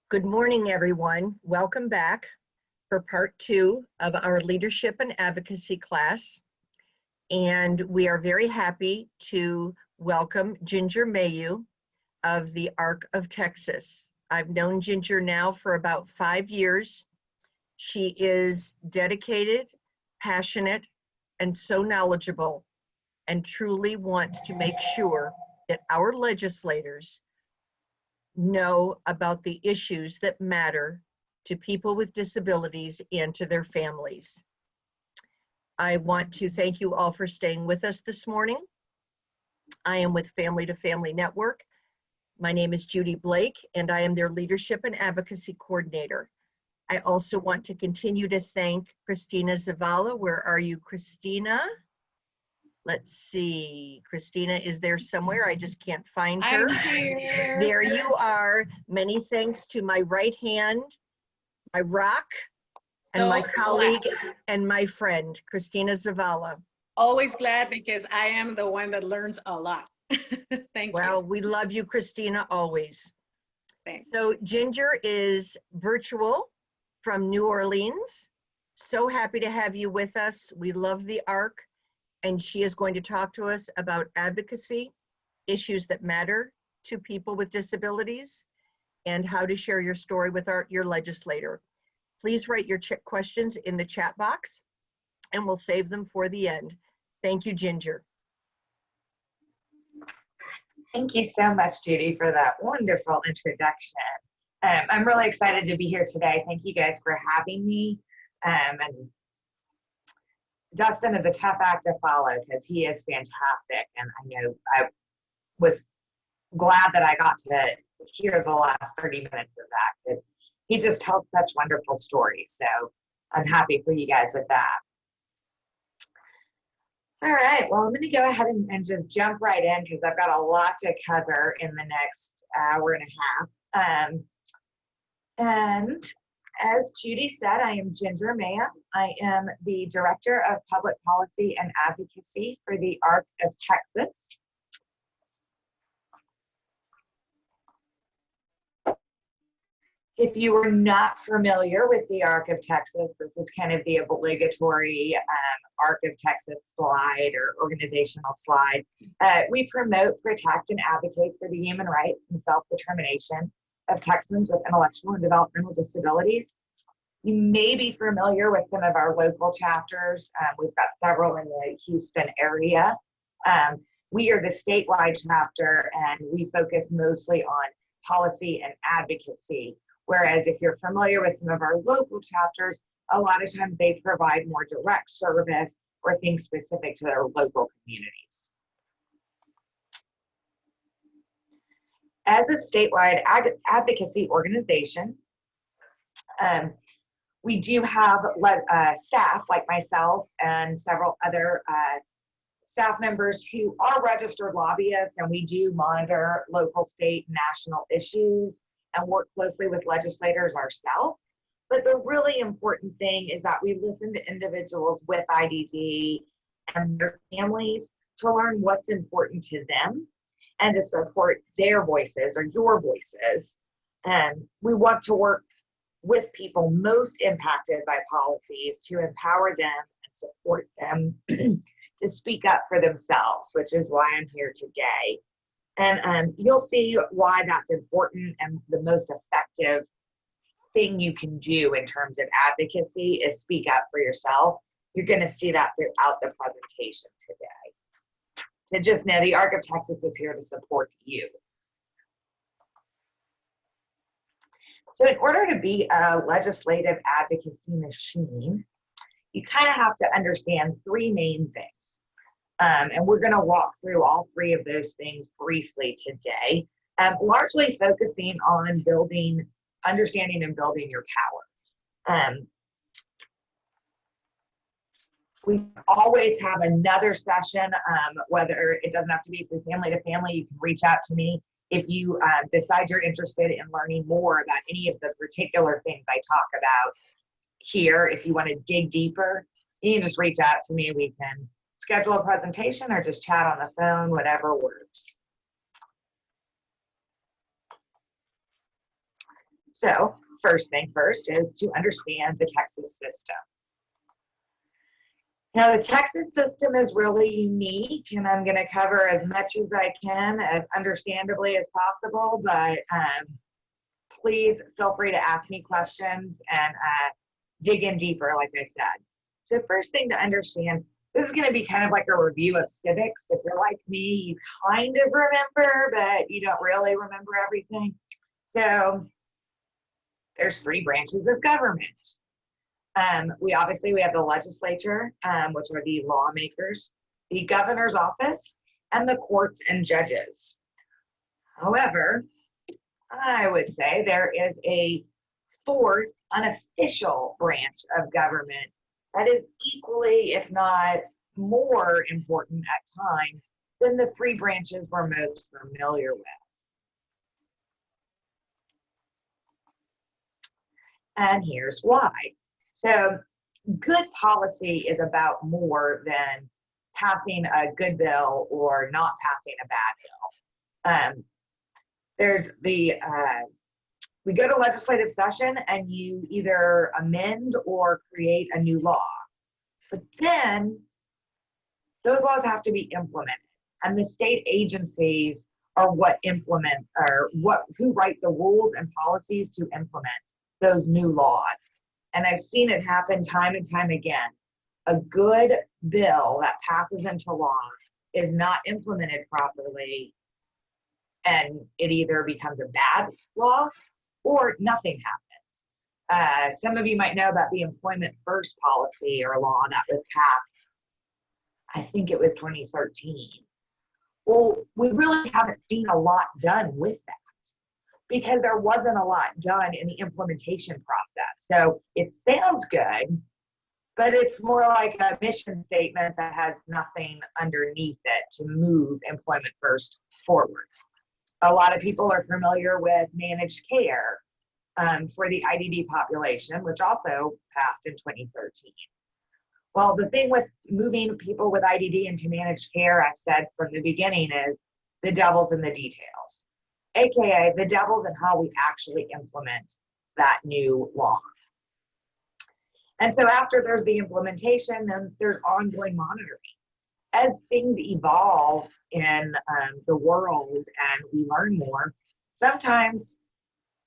Good morning, everyone. Welcome back for part 2 of our leadership and advocacy class. And we are very happy to welcome Ginger Mayeaux of the ARC of Texas. I've known Ginger now for about 5 years. She is dedicated, passionate, and so knowledgeable, and truly wants to make sure that our legislators know about the issues that matter to people with disabilities and to their families. I want to thank you all for staying with us this morning. I am with Family to Family Network. My name is Judy Blake, and I am their Leadership and Advocacy Coordinator. I also want to continue to thank Christina Zavala. Where are you, Christina? Let's see, Christina is there somewhere. I just can't find her. I'm here. There you are. Many thanks to my right hand, my rock, and my colleague and my friend, Christina Zavala. Always glad because I am the one that learns a lot. Thank you. Well, we love you, Christina, always. Thanks. So Ginger is virtual from New Orleans. So happy to have you with us. We love the ARC. And she is going to talk to us about advocacy, issues that matter to people with disabilities, and how to share your story with your legislator. Please write your questions in the chat box, and we'll save them for the end. Thank you, Ginger. Thank you so much, Judy, for that wonderful introduction. I'm really excited to be here today. Thank you guys for having me. And Dustin is a tough act to follow because he is fantastic. And I know I was glad that I got to hear the last 30 minutes of that because he just tells such wonderful stories. So I'm happy for you guys with that. All right, well, I'm going to go ahead and just jump right in because I've got a lot to cover in the next hour and a half. And as Judy said, I am Ginger Mayeaux. I am the Director of Public Policy and Advocacy for the ARC of Texas. If you are not familiar with the ARC of Texas, this is kind of the obligatory ARC of Texas slide or organizational slide. We promote, protect, and advocate for the human rights and self-determination of Texans with intellectual and developmental disabilities. You may be familiar with some of our local chapters. We've got several in the Houston area. We are the statewide chapter, and we focus mostly on policy and advocacy. Whereas if you're familiar with some of our local chapters, a lot of times they provide more direct service or things specific to their local communities. As a statewide advocacy organization, we do have staff like myself and several other staff members who are registered lobbyists, and we do monitor local, state, and national issues and work closely with legislators ourselves. But the really important thing is that we listen to individuals with IDD and their families to learn what's important to them and to support their voices or your voices. And we want to work with people most impacted by policies to empower them and support them to speak up for themselves, which is why I'm here today. And you'll see why that's important, and the most effective thing you can do in terms of advocacy is speak up for yourself. You're going to see that throughout the presentation today. So just know the ARC of Texas is here to support you. So in order to be a legislative advocacy machine, you kind of have to understand three main things. And we're going to walk through all three of those things briefly today, largely focusing on understanding and building your power. We always have another session, whether it doesn't have to be through family to family. You can reach out to me if you decide you're interested in learning more about any of the particular things I talk about here. If you want to dig deeper, you can just reach out to me. We can schedule a presentation or just chat on the phone, whatever works. So first thing first is to understand the Texas system. Now, the Texas system is really unique, and I'm going to cover as much as I can, as understandably as possible, but please feel free to ask me questions and dig in deeper, like I said. So first thing to understand, this is going to be kind of like a review of civics. If you're like me, you kind of remember, but you don't really remember everything. So there's 3 branches of government. We have the legislature, which are the lawmakers, the governor's office, and the courts and judges. However, I would say there is a 4th unofficial branch of government that is equally, if not more important at times than the 3 branches we're most familiar with. And here's why. So good policy is about more than passing a good bill or not passing a bad bill. We go to legislative session and you either amend or create a new law. But then those laws have to be implemented. And the state agencies are who write the rules and policies to implement those new laws. And I've seen it happen time and time again. A good bill that passes into law is not implemented properly, and it either becomes a bad law or nothing happens. Some of you might know about the Employment First policy or law that was passed, I think it was 2013. Well, we really haven't seen a lot done with that, because there wasn't a lot done in the implementation process. So it sounds good, but it's more like a mission statement that has nothing underneath it to move Employment First forward. A lot of people are familiar with managed care for the IDD population, which also passed in 2013. Well, the thing with moving people with IDD into managed care, I've said from the beginning, is the devil's in the details. AKA the devil's in how we actually implement that new law. And so after there's the implementation, then there's ongoing monitoring. As things evolve in the world and we learn more, sometimes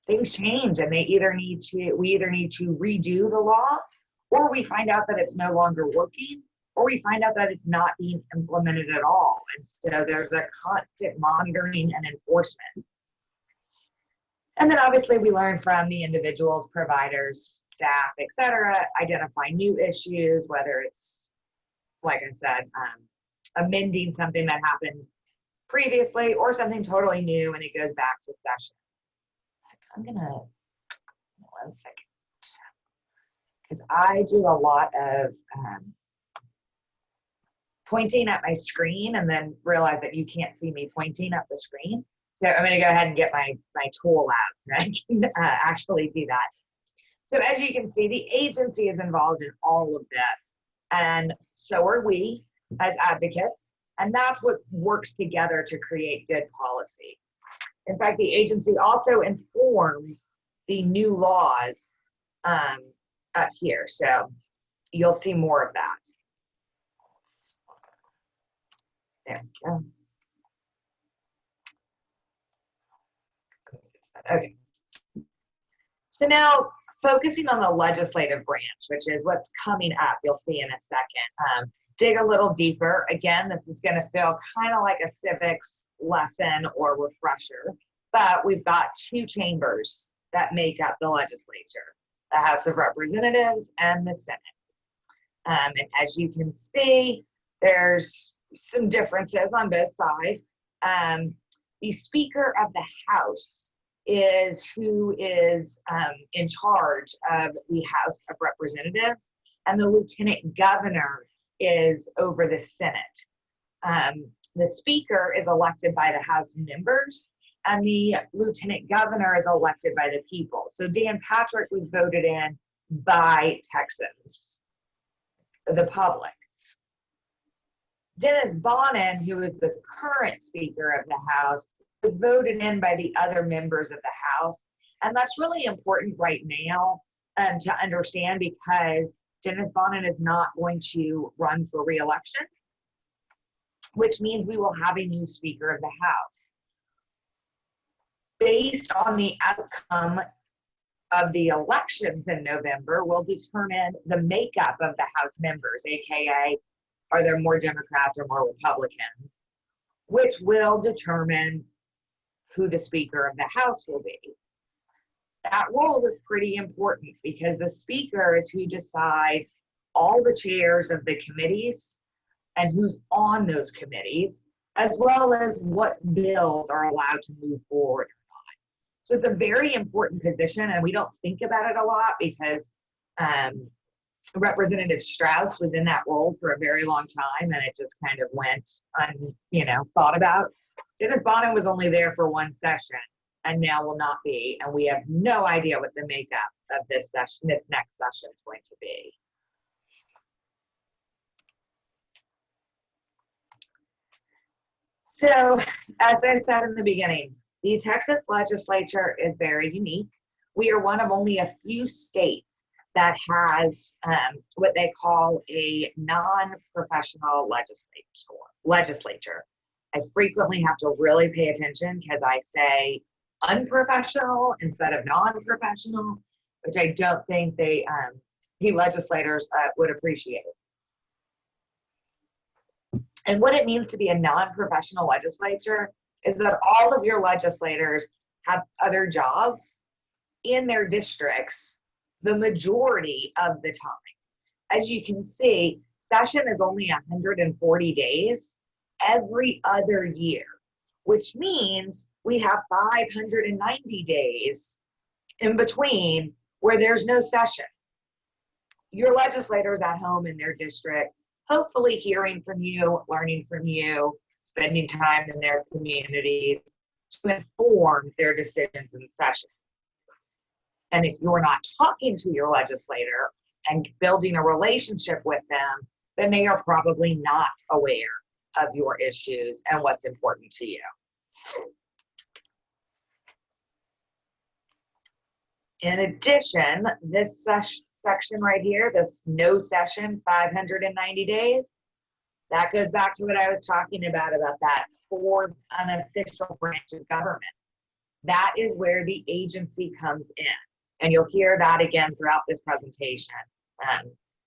things change and we either need to redo the law, or we find out that it's no longer working, or we find out that it's not being implemented at all. And so there's a constant monitoring and enforcement. And then obviously we learn from the individuals, providers, staff, et cetera, identify new issues, whether it's, like I said, amending something that happened previously or something totally new and it goes back to session. I'm gonna, one second, because I do a lot of pointing at my screen and then realize that you can't see me pointing at the screen. So I'm going to go ahead and get my tool out so I can actually do that. So as you can see, the agency is involved in all of this, and so are we as advocates, and that's what works together to create good policy. In fact, the agency also informs the new laws up here, so you'll see more of that. There we go. Okay. So now focusing on the legislative branch, which is what's coming up, you'll see in a second. Dig a little deeper. Again, this is going to feel kind of like a civics lesson or refresher, but we've got 2 chambers that make up the legislature, the House of Representatives and the Senate. And as you can see, there's some differences on both sides. The Speaker of the House is who is in charge of the House of Representatives, and the Lieutenant Governor is over the Senate. The Speaker is elected by the House members, and the Lieutenant Governor is elected by the people. So Dan Patrick was voted in by Texans, the public. Dennis Bonnen, who is the current Speaker of the House, was voted in by the other members of the House, And that's really important right now to understand, because Dennis Bonnen is not going to run for re-election, which means we will have a new Speaker of the House. Based on the outcome of the elections in November, will determine the makeup of the House members, aka are there more Democrats or more Republicans, which will determine who the Speaker of the House will be. That role is pretty important because the Speaker is who decides all the chairs of the committees and who's on those committees, as well as what bills are allowed to move forward or not. So it's a very important position, and we don't think about it a lot because Representative Strauss was in that role for a very long time, and it just kind of went thought about. Dennis Bonnen was only there for one session and now will not be, and we have no idea what the makeup of this next session is going to be. So, as I said in the beginning, the Texas legislature is very unique. We are one of only a few states that has what they call a non-professional legislature. I frequently have to really pay attention because I say unprofessional instead of non-professional, which I don't think the legislators would appreciate. And what it means to be a non-professional legislature is that all of your legislators have other jobs in their districts the majority of the time. As you can see, session is only 140 days every other year, which means we have 590 days in between where there's no session. Your legislators at home in their district, hopefully hearing from you, learning from you, spending time in their communities to inform their decisions in session. And if you're not talking to your legislator and building a relationship with them, then they are probably not aware of your issues and what's important to you. In addition, this section right here, this no session, 590 days, that goes back to what I was talking about that fourth unofficial branch of government. That is where the agency comes in. And you'll hear that again throughout this presentation. I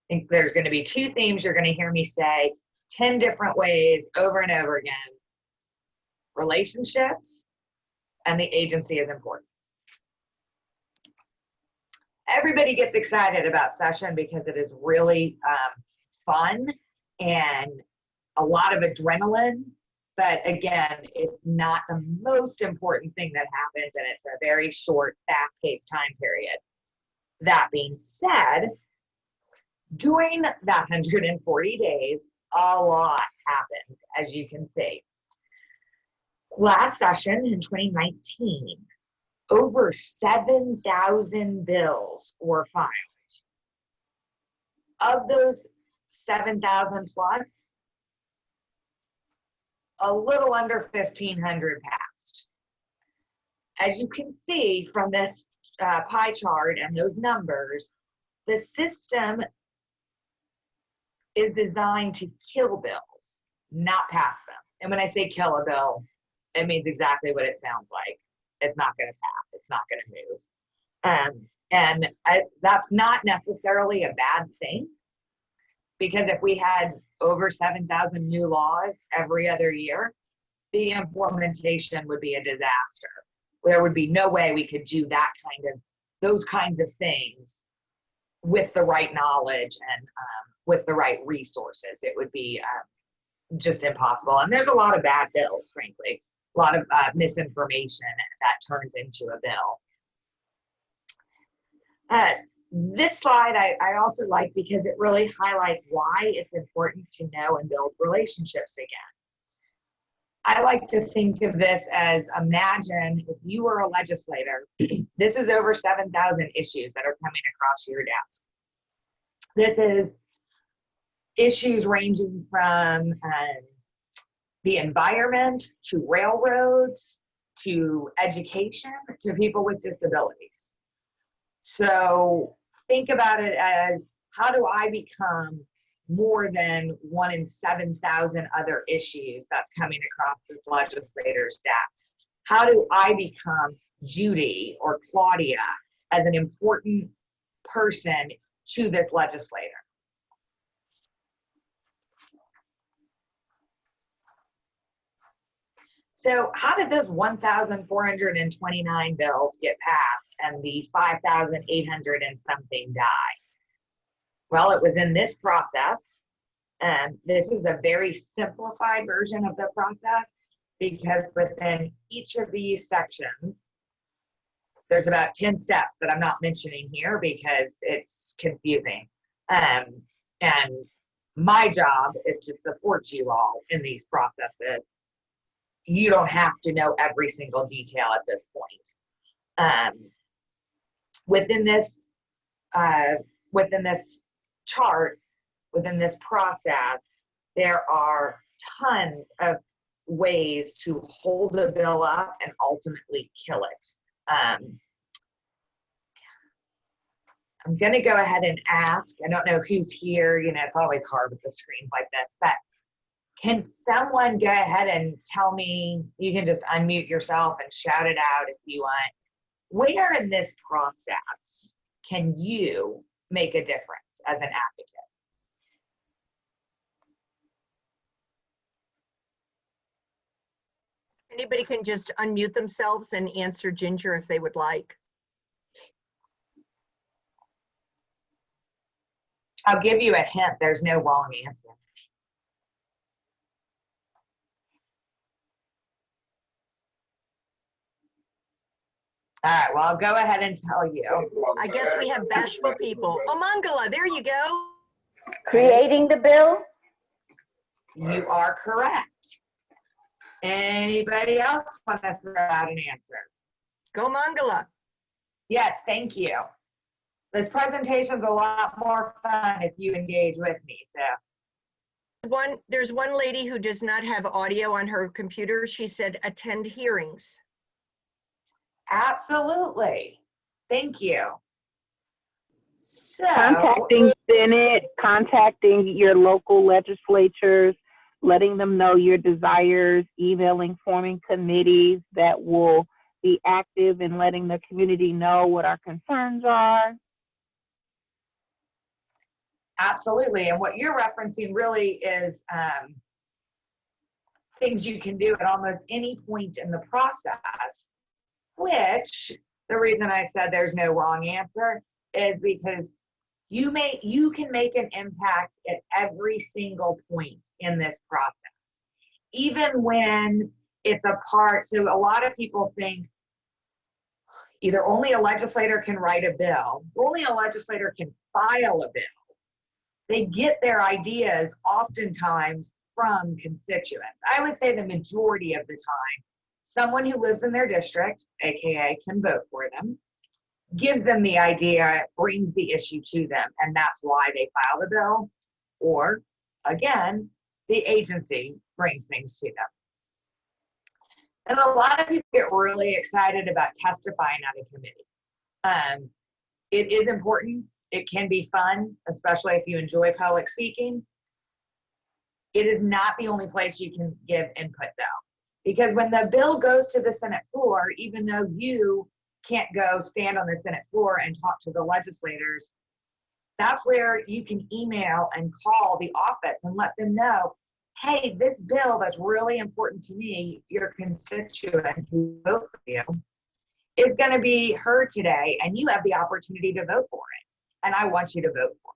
think there's going to be two themes you're going to hear me say 10 different ways over and over again. Relationships and the agency is important. Everybody gets excited about session because it is really fun and a lot of adrenaline. But again, it's not the most important thing that happens, and it's a very short, fast-paced time period. That being said, during that 140 days, a lot happens, as you can see. Last session in 2019, over 7,000 bills were filed. Of those 7,000 plus, a little under 1,500 passed. As you can see from this pie chart and those numbers, the system is designed to kill bills, not pass them. And when I say kill a bill, it means exactly what it sounds like. It's not going to pass. It's not going to move. That's not necessarily a bad thing, because if we had over 7,000 new laws every other year, the implementation would be a disaster. There would be no way we could do those kinds of things with the right knowledge and with the right resources. It would be just impossible. And there's a lot of bad bills, frankly, a lot of misinformation that turns into a bill. This slide I also like because it really highlights why it's important to know and build relationships again. I like to think of this as, imagine if you were a legislator, this is over 7,000 issues that are coming across your desk. This is issues ranging from the environment to railroads to education, to people with disabilities. So think about it as, how do I become more than 1 in 7,000 other issues that's coming across this legislator's desk? How do I become Judy or Claudia as an important person to this legislator? So how did those 1,429 bills get passed and the 5,800 and something die? Well, it was in this process. And this is a very simplified version of the process, because within each of these sections, there's about 10 steps that I'm not mentioning here because it's confusing. And my job is to support you all in these processes. You don't have to know every single detail at this point. Within this chart, within this process, there are tons of ways to hold a bill up and ultimately kill it. I'm going to go ahead and ask, I don't know who's here, you know, it's always hard with the screens like this, but can someone go ahead and tell me, you can just unmute yourself and shout it out if you want, where in this process can you make a difference as an advocate? Anybody can just unmute themselves and answer Ginger if they would like. I'll give you a hint, there's no wrong answer. All right, well, I'll go ahead and tell you. I guess we have bashful people. Oh, Mangala, there you go. Creating the bill? You are correct. Anybody else want to throw out an answer? Go Mangala. Yes, thank you. This presentation's a lot more fun if you engage with me, so. There's one lady who does not have audio on her computer. She said attend hearings. Absolutely. Thank you. So, Contacting Senate, contacting your local legislatures, letting them know your desires, emailing, forming committees that will be active in letting the community know what our concerns are. absolutely. And what you're referencing really is things you can do at almost any point in the process, which the reason I said there's no wrong answer is because you can make an impact at every single point in this process, even when it's a part. So a lot of people think either only a legislator can write a bill, only a legislator can file a bill. They get their ideas oftentimes from constituents. I would say the majority of the time, someone who lives in their district, AKA can vote for them, gives them the idea, brings the issue to them, and that's why they file the bill. Or again, the agency brings things to them. And a lot of people get really excited about testifying on a committee. It is important. It can be fun, especially if you enjoy public speaking. It is not the only place you can give input though, because when the bill goes to the Senate floor, even though you can't go stand on the Senate floor and talk to the legislators, that's where you can email and call the office and let them know, hey, this bill that's really important to me, your constituent who vote for you, is going to be heard today, and you have the opportunity to vote for it, and I want you to vote for it.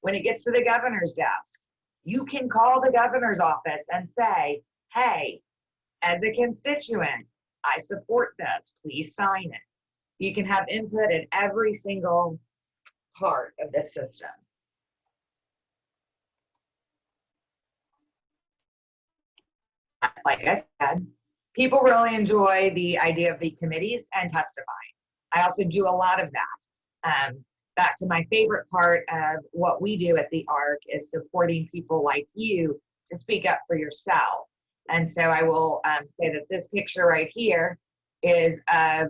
When it gets to the governor's desk, you can call the governor's office and say, hey, as a constituent, I support this, please sign it. You can have input in every single part of this system. Like I said, people really enjoy the idea of the committees and testifying. I also do a lot of that. Back to my favorite part of what we do at the ARC is supporting people like you to speak up for yourself. And so I will say that this picture right here is of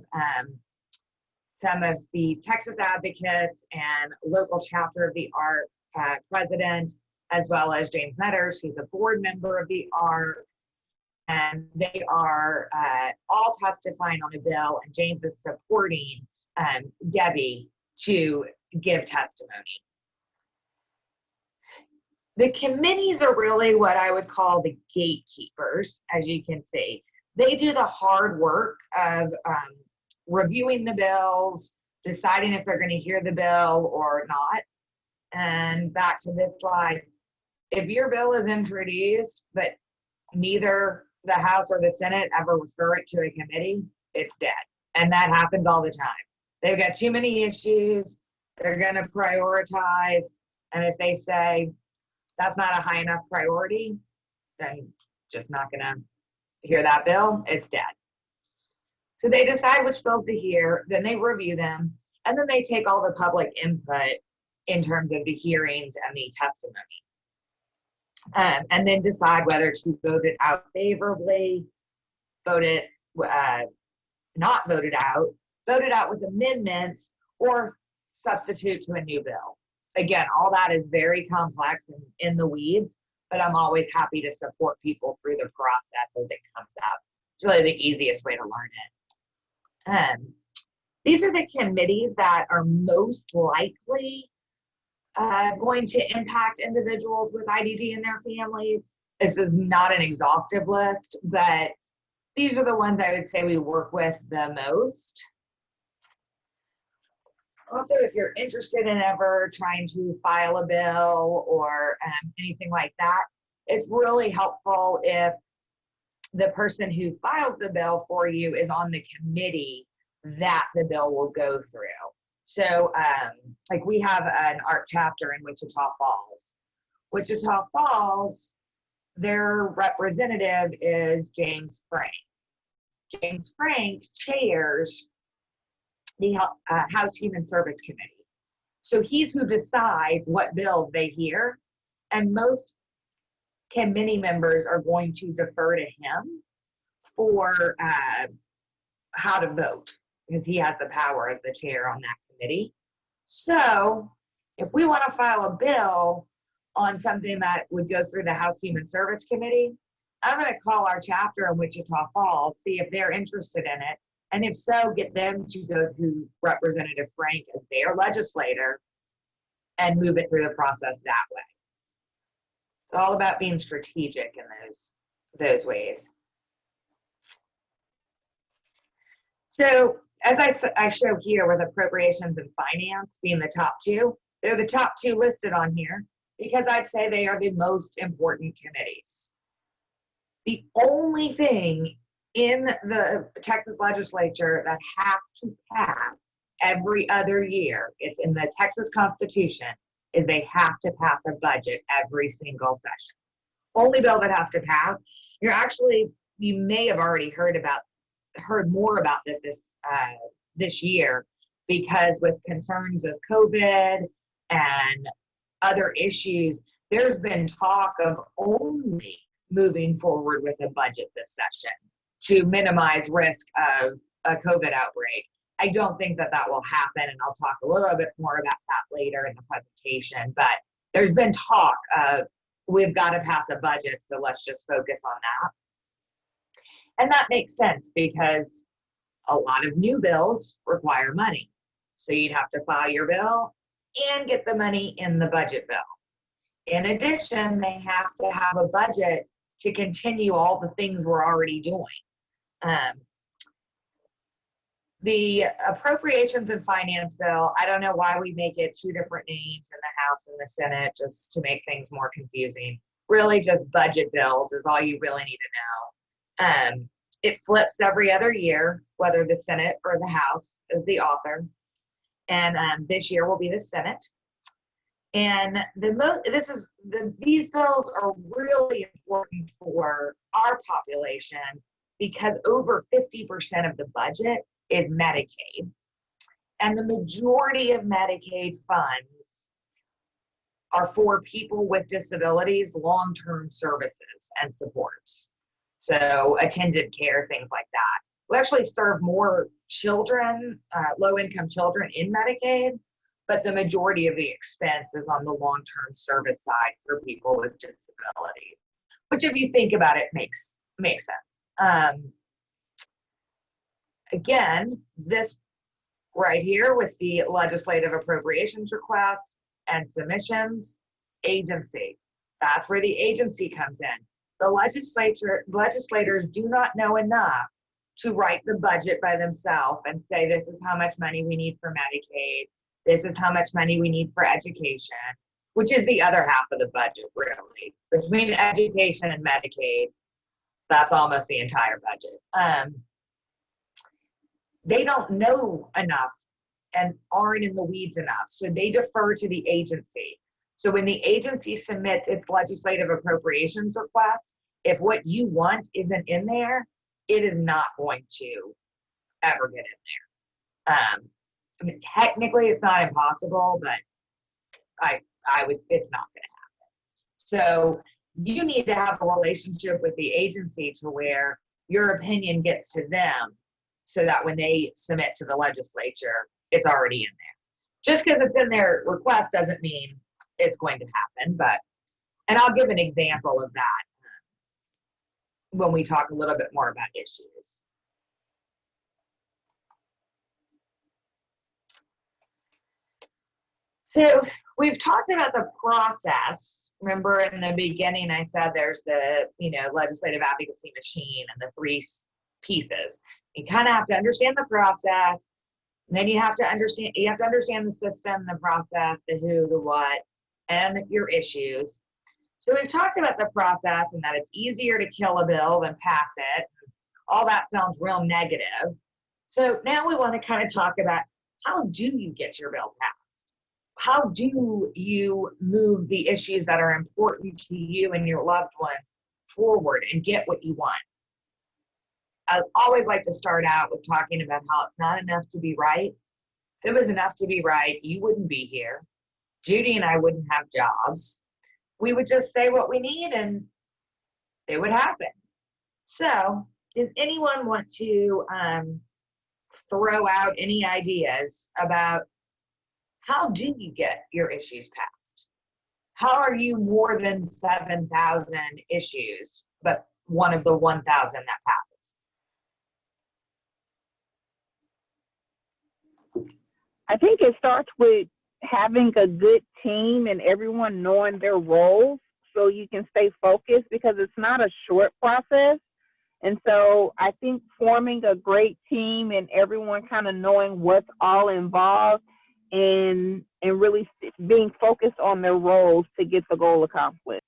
some of the Texas advocates and local chapter of the ARC president, as well as James Metters, who's a board member of the ARC. And they are all testifying on a bill, and James is supporting Debbie to give testimony. The committees are really what I would call the gatekeepers, as you can see. They do the hard work of reviewing the bills, deciding if they're going to hear the bill or not. And back to this slide, if your bill is introduced, but neither the House or the Senate ever refer it to a committee, it's dead. And that happens all the time. They've got too many issues, they're going to prioritize, and if they say that's not a high enough priority, then just not going to hear that bill, it's dead. So they decide which bills to hear, then they review them, and then they take all the public input in terms of the hearings and the testimony. And then decide whether to vote it out favorably, vote it not voted out, vote it out with amendments, or substitute to a new bill. Again, all that is very complex and in the weeds, but I'm always happy to support people through the process as it comes up. It's really the easiest way to learn it. These are the committees that are most likely going to impact individuals with IDD and their families. This is not an exhaustive list, but these are the ones I would say we work with the most. Also, if you're interested in ever trying to file a bill or anything like that, it's really helpful if the person who files the bill for you is on the committee that the bill will go through. So like we have an ARC chapter in Wichita Falls. Wichita Falls, their representative is James Frank. James Frank chairs the House Human Service Committee. So he's who decides what bills they hear, and most committee members are going to defer to him for how to vote, because he has the power as the chair on that committee. So if we want to file a bill on something that would go through the House Human Service Committee, I'm going to call our chapter in Wichita Falls, see if they're interested in it, and if so, get them to go to Representative Frank as their legislator and move it through the process that way. It's all about being strategic in those ways. So as I show here with appropriations and finance being the top two, they're the top two listed on here because I'd say they are the most important committees. The only thing in the Texas legislature that has to pass every other year, it's in the Texas Constitution, is they have to pass a budget every single session. Only bill that has to pass. You may have already heard more about this year, because with concerns of COVID and other issues, there's been talk of only moving forward with a budget this session to minimize risk of a COVID outbreak. I don't think that will happen, and I'll talk a little bit more about that later in the presentation, but there's been talk of we've got to pass a budget, so let's just focus on that. And that makes sense because a lot of new bills require money. So you'd have to file your bill and get the money in the budget bill. In addition, they have to have a budget to continue all the things we're already doing. The appropriations and finance bill, I don't know why we make it two different names in the House and the Senate just to make things more confusing. Really just budget bills is all you really need to know. It flips every other year, whether the Senate or the House is the author. And this year will be the Senate. And these bills are really important for our population because over 50% of the budget is Medicaid. And the majority of Medicaid funds are for people with disabilities, long-term services and supports. So attended care, things like that. We actually serve more children, low-income children in Medicaid, but the majority of the expense is on the long-term service side for people with disabilities, which if you think about it, makes sense. Again, this right here with the legislative appropriations request and submissions, agency. That's where the agency comes in. The legislators do not know enough to write the budget by themselves and say, this is how much money we need for Medicaid. This is how much money we need for education, which is the other half of the budget, really. Between education and Medicaid, that's almost the entire budget. They don't know enough and aren't in the weeds enough, so they defer to the agency. So when the agency submits its legislative appropriations request, if what you want isn't in there, it is not going to ever get in there. I mean, technically it's not impossible, but it's not going to happen. So you need to have a relationship with the agency to where your opinion gets to them, so that when they submit to the legislature, it's already in there. Just because it's in their request doesn't mean it's going to happen, and I'll give an example of that when we talk a little bit more about issues. So we've talked about the process. Remember in the beginning, I said there's the legislative advocacy machine and the three pieces. You kind of have to understand the process, and then you have to understand the system, the process, the who, the what, and your issues. So we've talked about the process and that it's easier to kill a bill than pass it. All that sounds real negative. So now we want to kind of talk about, how do you get your bill passed? How do you move the issues that are important to you and your loved ones forward and get what you want? I always like to start out with talking about how it's not enough to be right. If it was enough to be right, you wouldn't be here. Judy and I wouldn't have jobs. We would just say what we need and it would happen. So does anyone want to throw out any ideas about, how do you get your issues passed? How are you more than 7,000 issues, but one of the 1,000 that passes? I think it starts with having a good team and everyone knowing their roles so you can stay focused, because it's not a short process. And so I think forming a great team and everyone kind of knowing what's all involved and really being focused on their roles to get the goal accomplished.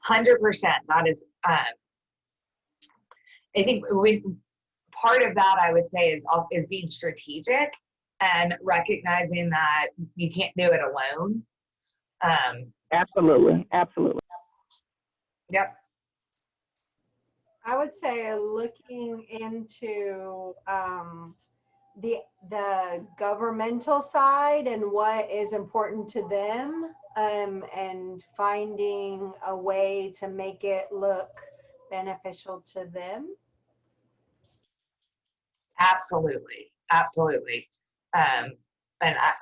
100%. That is, I think part of that, I would say, is being strategic and recognizing that you can't do it alone. Absolutely. Yep. I would say looking into the governmental side and what is important to them, and finding a way to make it look beneficial to them. Absolutely. And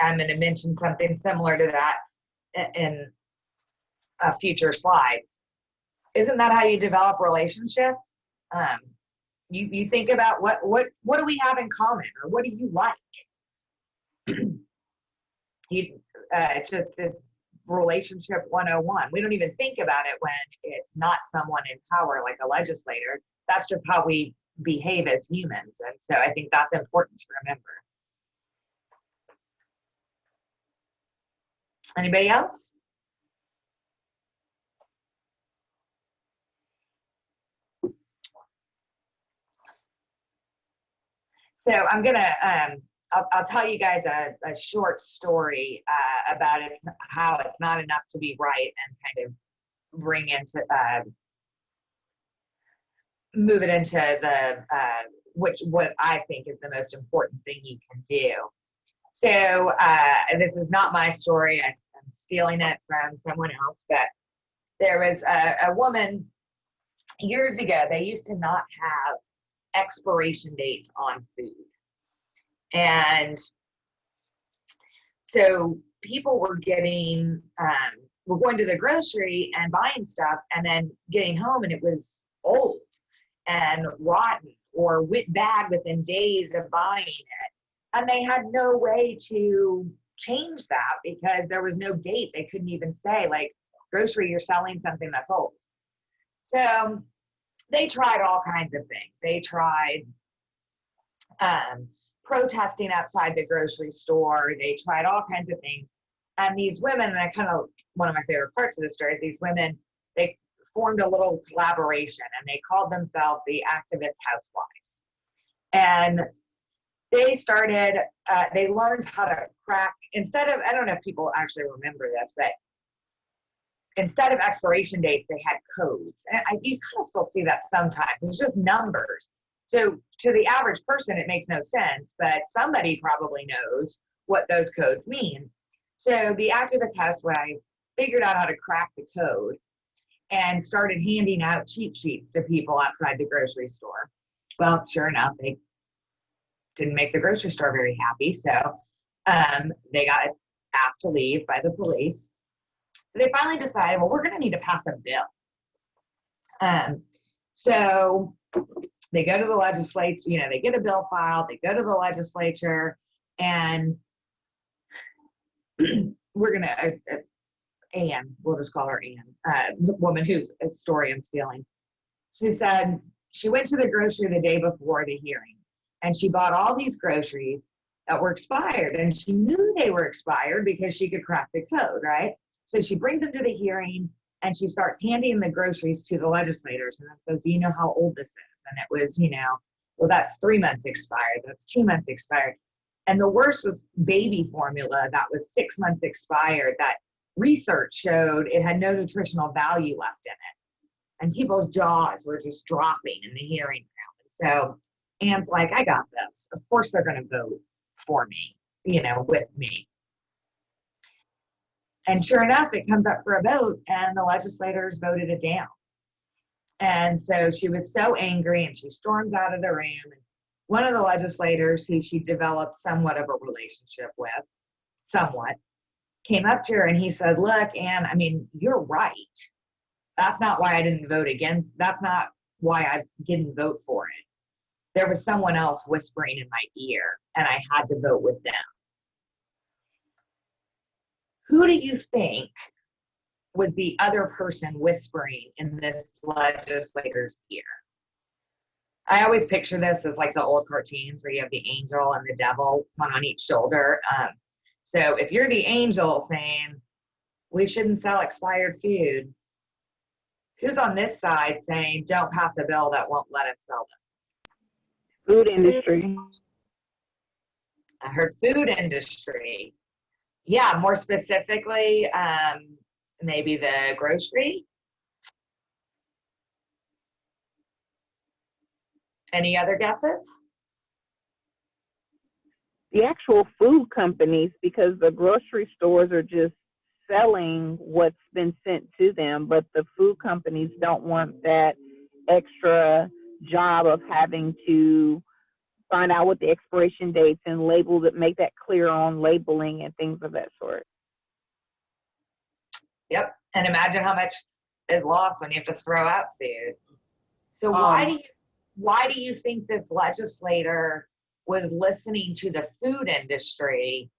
I'm going to mention something similar to that in a future slide. Isn't that how you develop relationships? You think about what do we have in common, or what do you like? It's relationship 101. We don't even think about it when it's not someone in power like a legislator. That's just how we behave as humans. And so I think that's important to remember. Anybody else? So I'm gonna, I'll tell you guys a short story about it, how it's not enough to be right, and kind of bring into, move it into the, what I think is the most important thing you can do. So this is not my story. I'm stealing it from someone else, but there was a woman years ago, they used to not have expiration dates on food. And so people were were going to the grocery and buying stuff and then getting home and it was old and rotten or bad within days of buying it. And they had no way to change that because there was no date. They couldn't even say, like, grocery, you're selling something that's old. So they tried all kinds of things. They tried protesting outside the grocery store. They tried all kinds of things. And these women, and one of my favorite parts of the story, these women, they formed a little collaboration and they called themselves the Activist Housewives. And they started, they learned how to crack, instead of, I don't know if people actually remember this, but instead of expiration dates, they had codes. And you kind of still see that sometimes. It's just numbers. So to the average person, it makes no sense, but somebody probably knows what those codes mean. So the Activist Housewives figured out how to crack the code and started handing out cheat sheets to people outside the grocery store. Well, sure enough, they didn't make the grocery store very happy. So they got asked to leave by the police. They finally decided, well, we're going to need to pass a bill. So they go to the legislature, they get a bill filed, they go to the legislature, and we're going to, Anne, we'll just call her Anne, the woman whose story I'm stealing. She said she went to the grocery the day before the hearing, and she bought all these groceries that were expired, and she knew they were expired because she could crack the code, right? So she brings them to the hearing and she starts handing the groceries to the legislators and then says, do you know how old this is? And it was, well, that's 3 months expired. That's 2 months expired. And the worst was baby formula that was 6 months expired that research showed it had no nutritional value left in it. And people's jaws were just dropping in the hearing room. And so Anne's like, I got this. Of course they're going to vote for me, with me. And sure enough, it comes up for a vote and the legislators voted it down. And so she was so angry and she storms out of the room. And one of the legislators who she developed somewhat of a relationship with, came up to her and he said, look, Anne, you're right. That's not why I didn't vote against. That's not why I didn't vote for it. There was someone else whispering in my ear and I had to vote with them. Who do you think was the other person whispering in this legislator's ear? I always picture this as like the old cartoons where you have the angel and the devil, one on each shoulder. So if you're the angel saying, we shouldn't sell expired food, who's on this side saying, don't pass a bill that won't let us sell this? Food industry. I heard food industry. Yeah, more specifically, maybe the grocery. Any other guesses? The actual food companies, because the grocery stores are just selling what's been sent to them, but the food companies don't want that extra job of having to find out what the expiration dates and label that, make that clear on labeling and things of that sort. Yep, and imagine how much is lost when you have to throw out food. So why do you think this legislator was listening to the food industry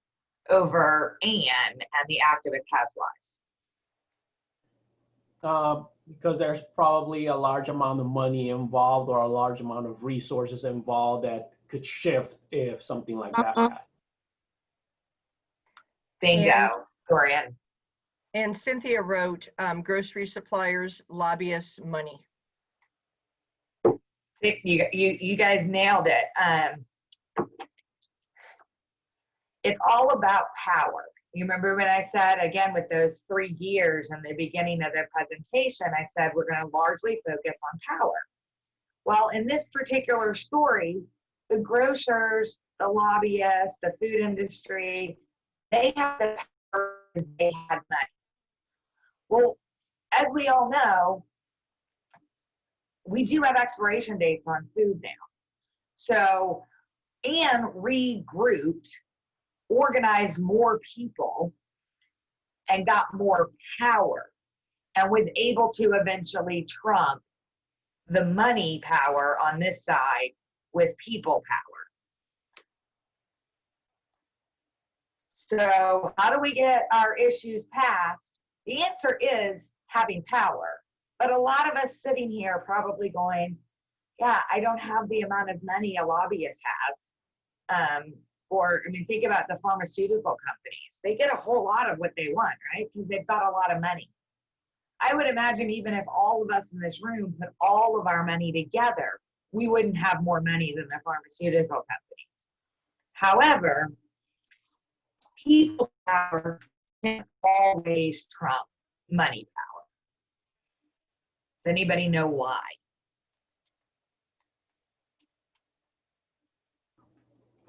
over Anne and the Activist Housewives? Because there's probably a large amount of money involved or a large amount of resources involved that could shift if something like that happened. Bingo, Dorian. And Cynthia wrote, grocery suppliers, lobbyists, money. You guys nailed it. It's all about power. You remember when I said, again, with those 3 gears in the beginning of the presentation, I said we're going to largely focus on power. Well, in this particular story, the grocers, the lobbyists, the food industry, they had the power because they had money. Well, as we all know, we do have expiration dates on food now. So Anne regrouped, organized more people, and got more power, and was able to eventually trump the money power on this side with people power. So how do we get our issues passed? The answer is having power. But a lot of us sitting here are probably going, yeah, I don't have the amount of money a lobbyist has. Or, I mean, think about the pharmaceutical companies. They get a whole lot of what they want, right? Because they've got a lot of money. I would imagine even if all of us in this room put all of our money together, we wouldn't have more money than the pharmaceutical companies. However, people power can't always trump money power. Does anybody know why?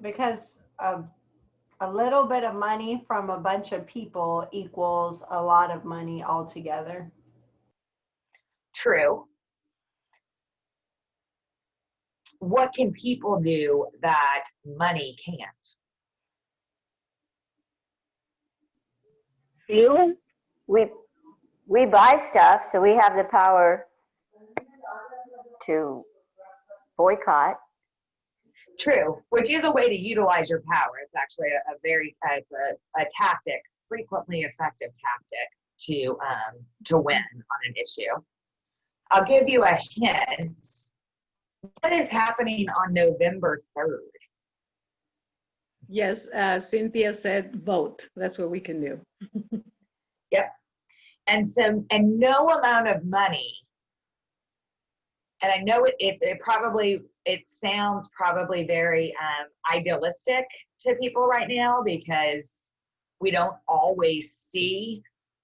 Because a little bit of money from a bunch of people equals a lot of money altogether. True. What can people do that money can't? Feel? We buy stuff, so we have the power to boycott. True, which is a way to utilize your power. It's actually a very, it's a tactic, frequently effective tactic to win on an issue. I'll give you a hint. What is happening on November 3rd? Yes, Cynthia said vote. That's what we can do. Yep. And no amount of money, and I know it sounds probably very idealistic to people right now because we don't always see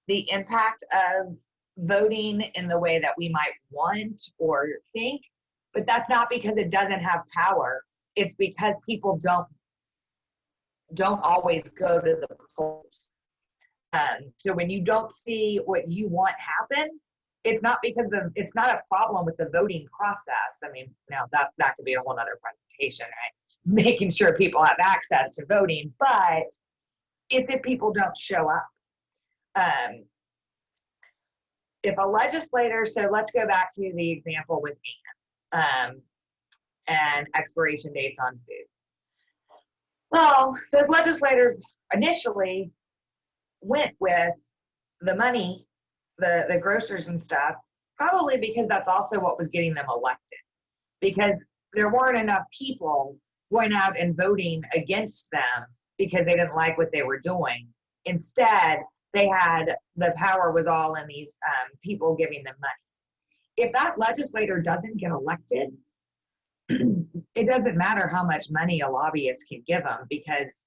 the impact of voting in the way that we might want or think, but that's not because it doesn't have power. It's because people don't always go to the polls. So when you don't see what you want happen, it's not because it's not a problem with the voting process. I mean, now that could be a whole other presentation, right? Making sure people have access to voting, but it's if people don't show up. If a legislator, so let's go back to the example with Anne and expiration dates on food. Well, those legislators initially went with the money, the grocers and stuff, probably because that's also what was getting them elected, because there weren't enough people going out and voting against them because they didn't like what they were doing. Instead, they had, the power was all in these people giving them money. If that legislator doesn't get elected, it doesn't matter how much money a lobbyist can give them because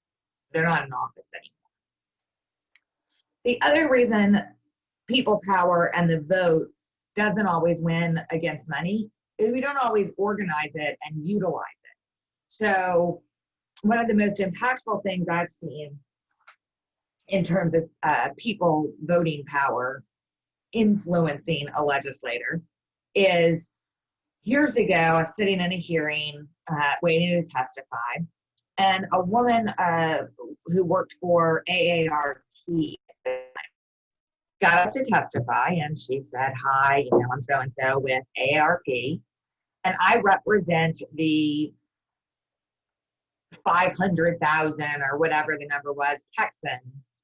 they're not in office anymore. The other reason people power and the vote doesn't always win against money is we don't always organize it and utilize it. So one of the most impactful things I've seen in terms of people voting power influencing a legislator is years ago, I was sitting in a hearing waiting to testify, and a woman who worked for AARP got up to testify, and she said, "Hi, I'm so-and-so with AARP, and I represent the 500,000 or whatever the number was, Texans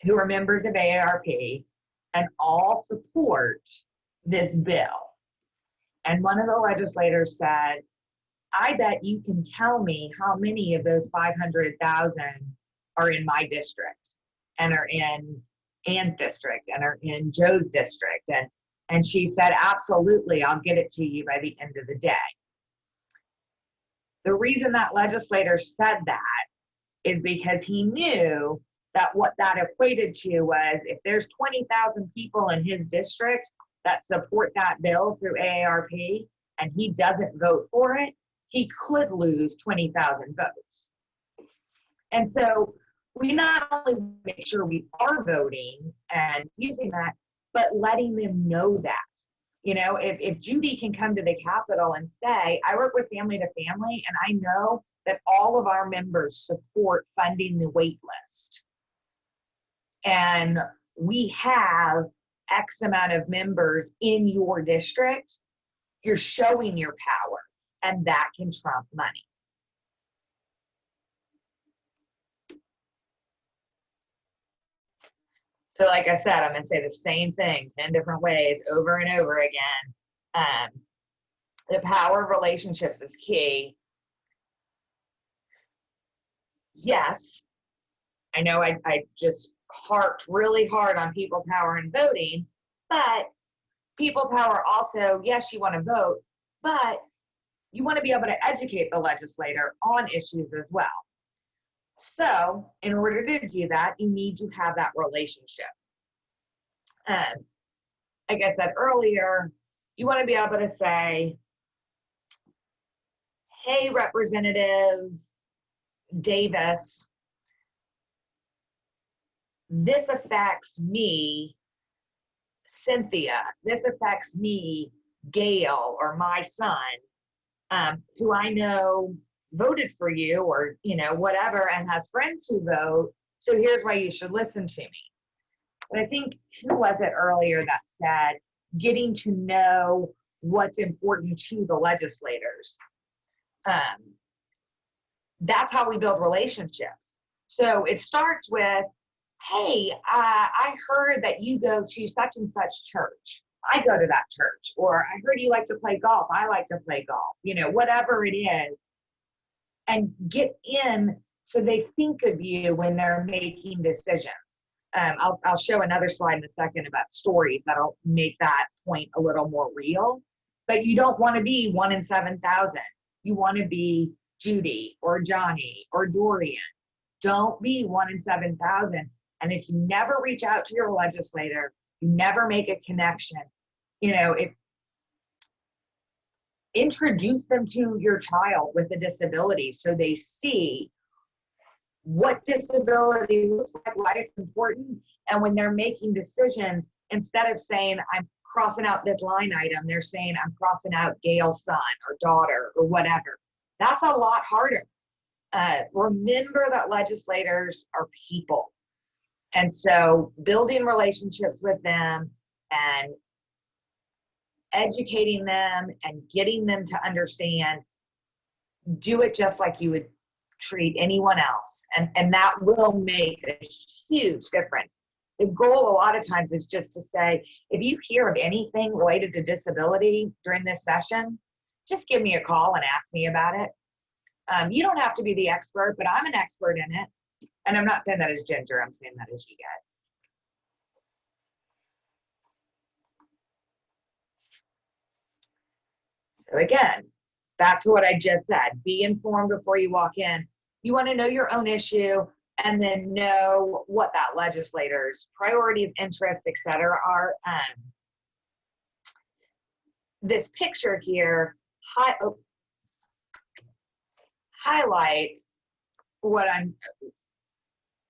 who are members of AARP and all support this bill." And one of the legislators said, "I bet you can tell me how many of those 500,000 are in my district and are in Ann's district and are in Joe's district." And she said, "Absolutely, I'll get it to you by the end of the day." The reason that legislator said that is because he knew that what that equated to was if there's 20,000 people in his district that support that bill through AARP and he doesn't vote for it, he could lose 20,000 votes. And so we not only make sure we are voting and using that, but letting them know that. You know, if Judy can come to the Capitol and say, I work with Family to Family, and I know that all of our members support funding the wait list. And we have X amount of members in your district, you're showing your power, and that can trump money. So like I said, I'm going to say the same thing 10 different ways over and over again. The power of relationships is key. Yes, I know I just harped really hard on people power and voting, but people power also, yes, you want to vote, but you want to be able to educate the legislator on issues as well. So in order to do that, you need to have that relationship. Like I said earlier, you want to be able to say, hey, Representative Davis, this affects me, Cynthia, this affects me, Gail, or my son, who I know voted for you, or, you know, whatever, and has friends who vote. So here's why you should listen to me. And I think, who was it earlier that said, getting to know what's important to the legislators. That's how we build relationships. So it starts with, hey, I heard that you go to such and such church. I go to that church. Or I heard you like to play golf. I like to play golf. You know, whatever it is. And get in so they think of you when they're making decisions. I'll show another slide in a second about stories that'll make that point a little more real. But you don't want to be 1 in 7,000. You want to be Judy or Johnny or Dorian. Don't be 1 in 7,000. And if you never reach out to your legislator, you never make a connection, you know, introduce them to your child with a disability so they see what disability looks like, why it's important. And when they're making decisions, instead of saying, I'm crossing out this line item, they're saying, I'm crossing out Gail's son or daughter or whatever. That's a lot harder. Remember that legislators are people. And so building relationships with them and educating them and getting them to understand, do it just like you would treat anyone else. And that will make a huge difference. The goal a lot of times is just to say, if you hear of anything related to disability during this session, just give me a call and ask me about it. You don't have to be the expert, but I'm an expert in it. And I'm not saying that as Ginger, I'm saying that as you guys. So again, back to what I just said, be informed before you walk in. You want to know your own issue and then know what that legislator's priorities, interests, et cetera, are. This picture here highlights what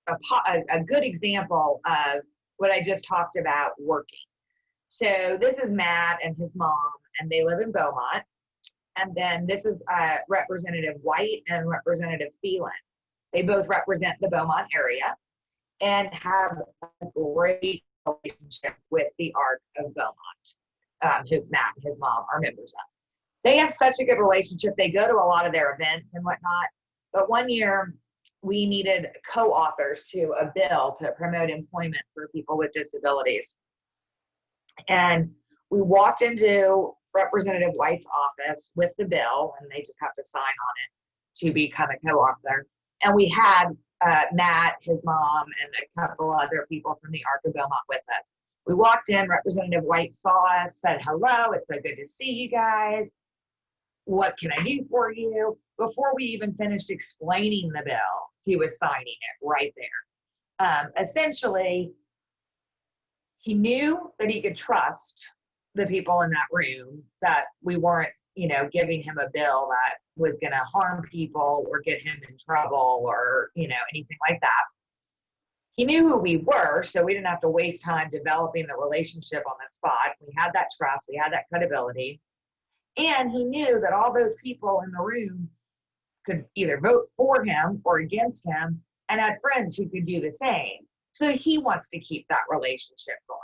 a good example of what I just talked about working. So this is Matt and his mom, and they live in Beaumont. And then this is Representative White and Representative Phelan. They both represent the Beaumont area and have a great relationship with the ARC of Beaumont, who Matt and his mom are members of. They have such a good relationship. They go to a lot of their events and whatnot. But one year, we needed co-authors to a bill to promote employment for people with disabilities. And we walked into Representative White's office with the bill, and they just have to sign on it to become a co-author. And we had Matt, his mom, and a couple other people from the ARC of Beaumont with us. We walked in, Representative White saw us, said, hello, it's so good to see you guys. What can I do for you? Before we even finished explaining the bill, he was signing it right there. Essentially, he knew that he could trust the people in that room, that we weren't, you know, giving him a bill that was going to harm people or get him in trouble or, you know, anything like that. He knew who we were, so we didn't have to waste time developing the relationship on the spot. We had that trust, we had that credibility. And he knew that all those people in the room could either vote for him or against him, and had friends who could do the same. So he wants to keep that relationship going.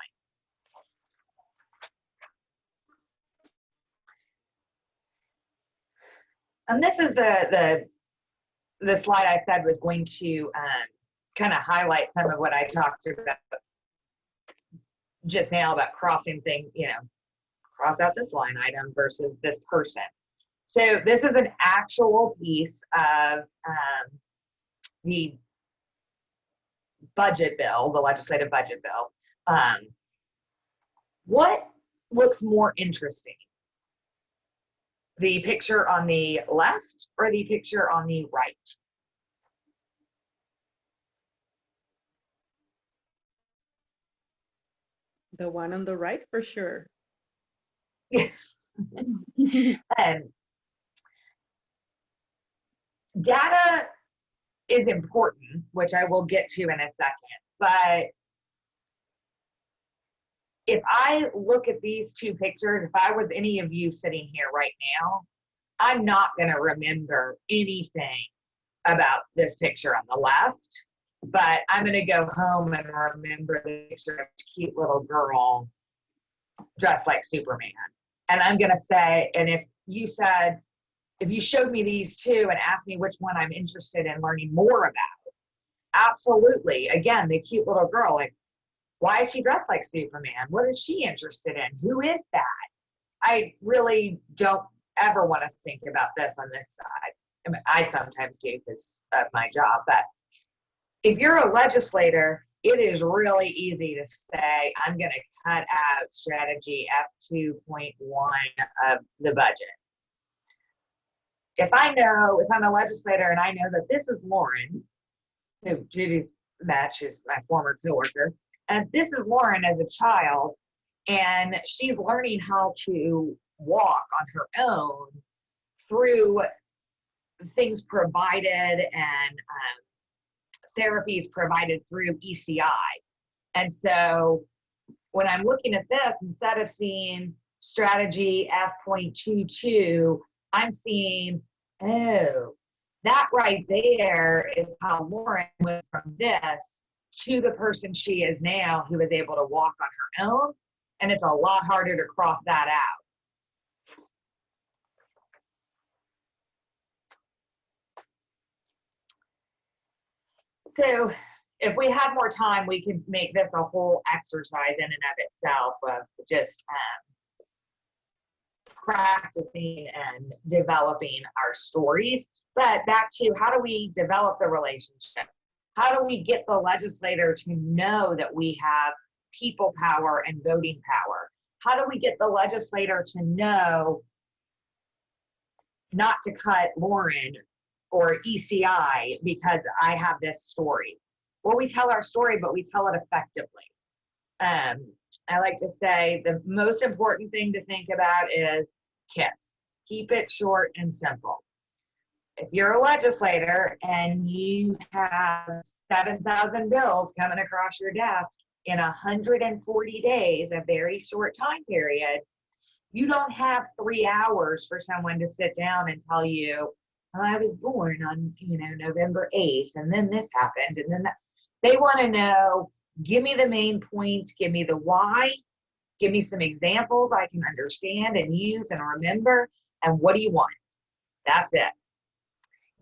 And this is the slide I said was going to kind of highlight some of what I talked about just now about crossing things, cross out this line item versus this person. So this is an actual piece of the budget bill, the legislative budget bill. What looks more interesting? The picture on the left or the picture on the right? The one on the right for sure. Yes. Data is important, which I will get to in a second, but if I look at these two pictures, if I was any of you sitting here right now, I'm not going to remember anything about this picture on the left, but I'm going to go home and remember the picture of this cute little girl dressed like Superman. And I'm going to say, and if you showed me these two and asked me which one I'm interested in learning more about, absolutely. Again, the cute little girl, like, why is she dressed like Superman? What is she interested in? Who is that? I really don't ever want to think about this on this side. I mean, I sometimes do because of my job, but if you're a legislator, it is really easy to say, I'm going to cut out strategy F2.1 of the budget. If I'm a legislator and I know that this is Lauren, who Judy's met, she's my former coworker, and this is Lauren as a child, and she's learning how to walk on her own through things provided and therapies provided through ECI. And so when I'm looking at this, instead of seeing strategy F.22, I'm seeing, oh, that right there is how Lauren went from this to the person she is now, who is able to walk on her own. And it's a lot harder to cross that out. So if we have more time, we can make this a whole exercise in and of itself of just practicing and developing our stories. But back to, how do we develop the relationship? How do we get the legislator to know that we have people power and voting power? How do we get the legislator to know not to cut Lauren or ECI because I have this story? Well, we tell our story, but we tell it effectively. I like to say the most important thing to think about is KISS. Keep it short and simple. If you're a legislator and you have 7,000 bills coming across your desk in 140 days, a very short time period, you don't have 3 hours for someone to sit down and tell you, oh, I was born on, November 8th, and then this happened, and then that. They want to know, give me the main points, give me the why, give me some examples I can understand and use and remember, and what do you want? That's it.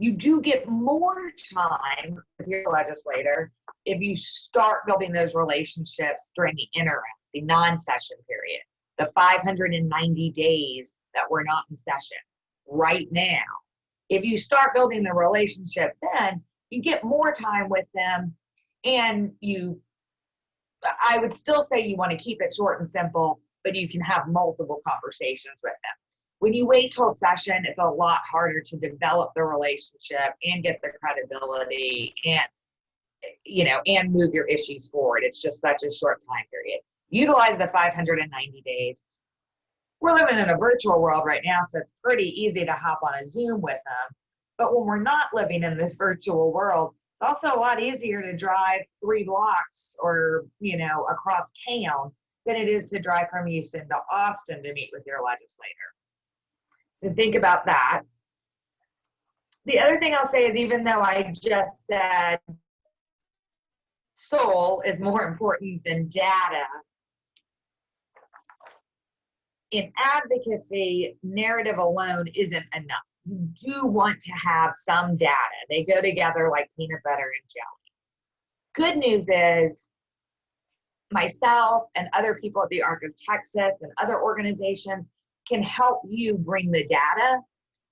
You do get more time with your legislator if you start building those relationships during the interim, the non-session period, the 590 days that we're not in session right now. If you start building the relationship then, you get more time with them, and I would still say you want to keep it short and simple, but you can have multiple conversations with them. When you wait till session, it's a lot harder to develop the relationship and get the credibility and move your issues forward. It's just such a short time period. Utilize the 590 days. We're living in a virtual world right now, so it's pretty easy to hop on a Zoom with them. But when we're not living in this virtual world, also a lot easier to drive 3 blocks or, across town than it is to drive from Houston to Austin to meet with your legislator. So think about that. The other thing I'll say is, even though I just said soul is more important than data, in advocacy, narrative alone isn't enough. You do want to have some data. They go together like peanut butter and jelly. Good news is, myself and other people at the Arc of Texas and other organizations can help you bring the data.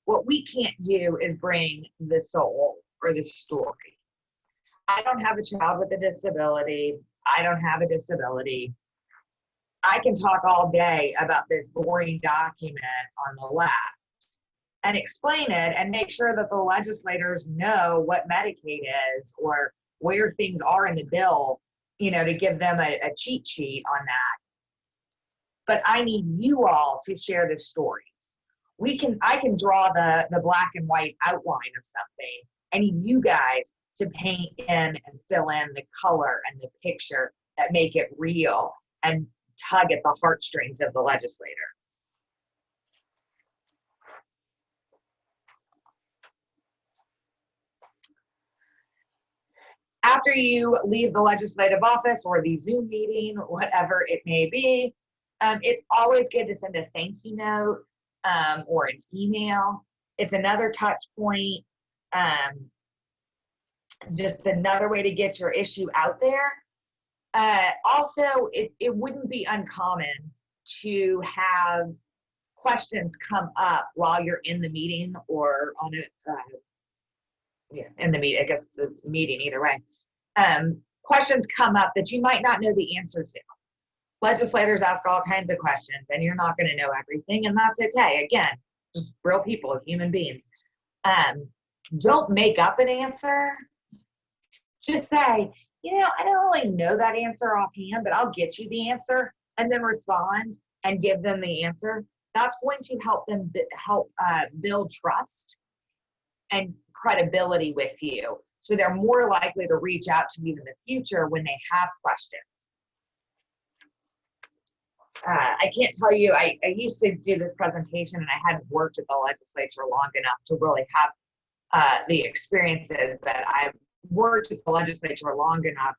What we can't do is bring the soul or the story. I don't have a child with a disability. I don't have a disability. I can talk all day about this boring document on the left and explain it and make sure that the legislators know what Medicaid is or where things are in the bill, to give them a cheat sheet on that. But I need you all to share the stories. I can draw the black and white outline of something. I need you guys to paint in and fill in the color and the picture that make it real and tug at the heartstrings of the legislator. After you leave the legislative office or the Zoom meeting, whatever it may be, it's always good to send a thank you note or an email. It's another touch point, just another way to get your issue out there. Also, it wouldn't be uncommon to have questions come up while you're in the meeting or on in the meeting. I guess it's a meeting either way. Questions come up that you might not know the answer to. Legislators ask all kinds of questions, and you're not going to know everything, and that's okay. Again, just real people, human beings. Don't make up an answer. Just say, I don't really know that answer offhand, but I'll get you the answer, and then respond and give them the answer. That's going to help them build trust and credibility with you. So they're more likely to reach out to you in the future when they have questions. I can't tell you, I used to do this presentation and I hadn't worked at the legislature long enough to really have the experiences that I've worked at the legislature long enough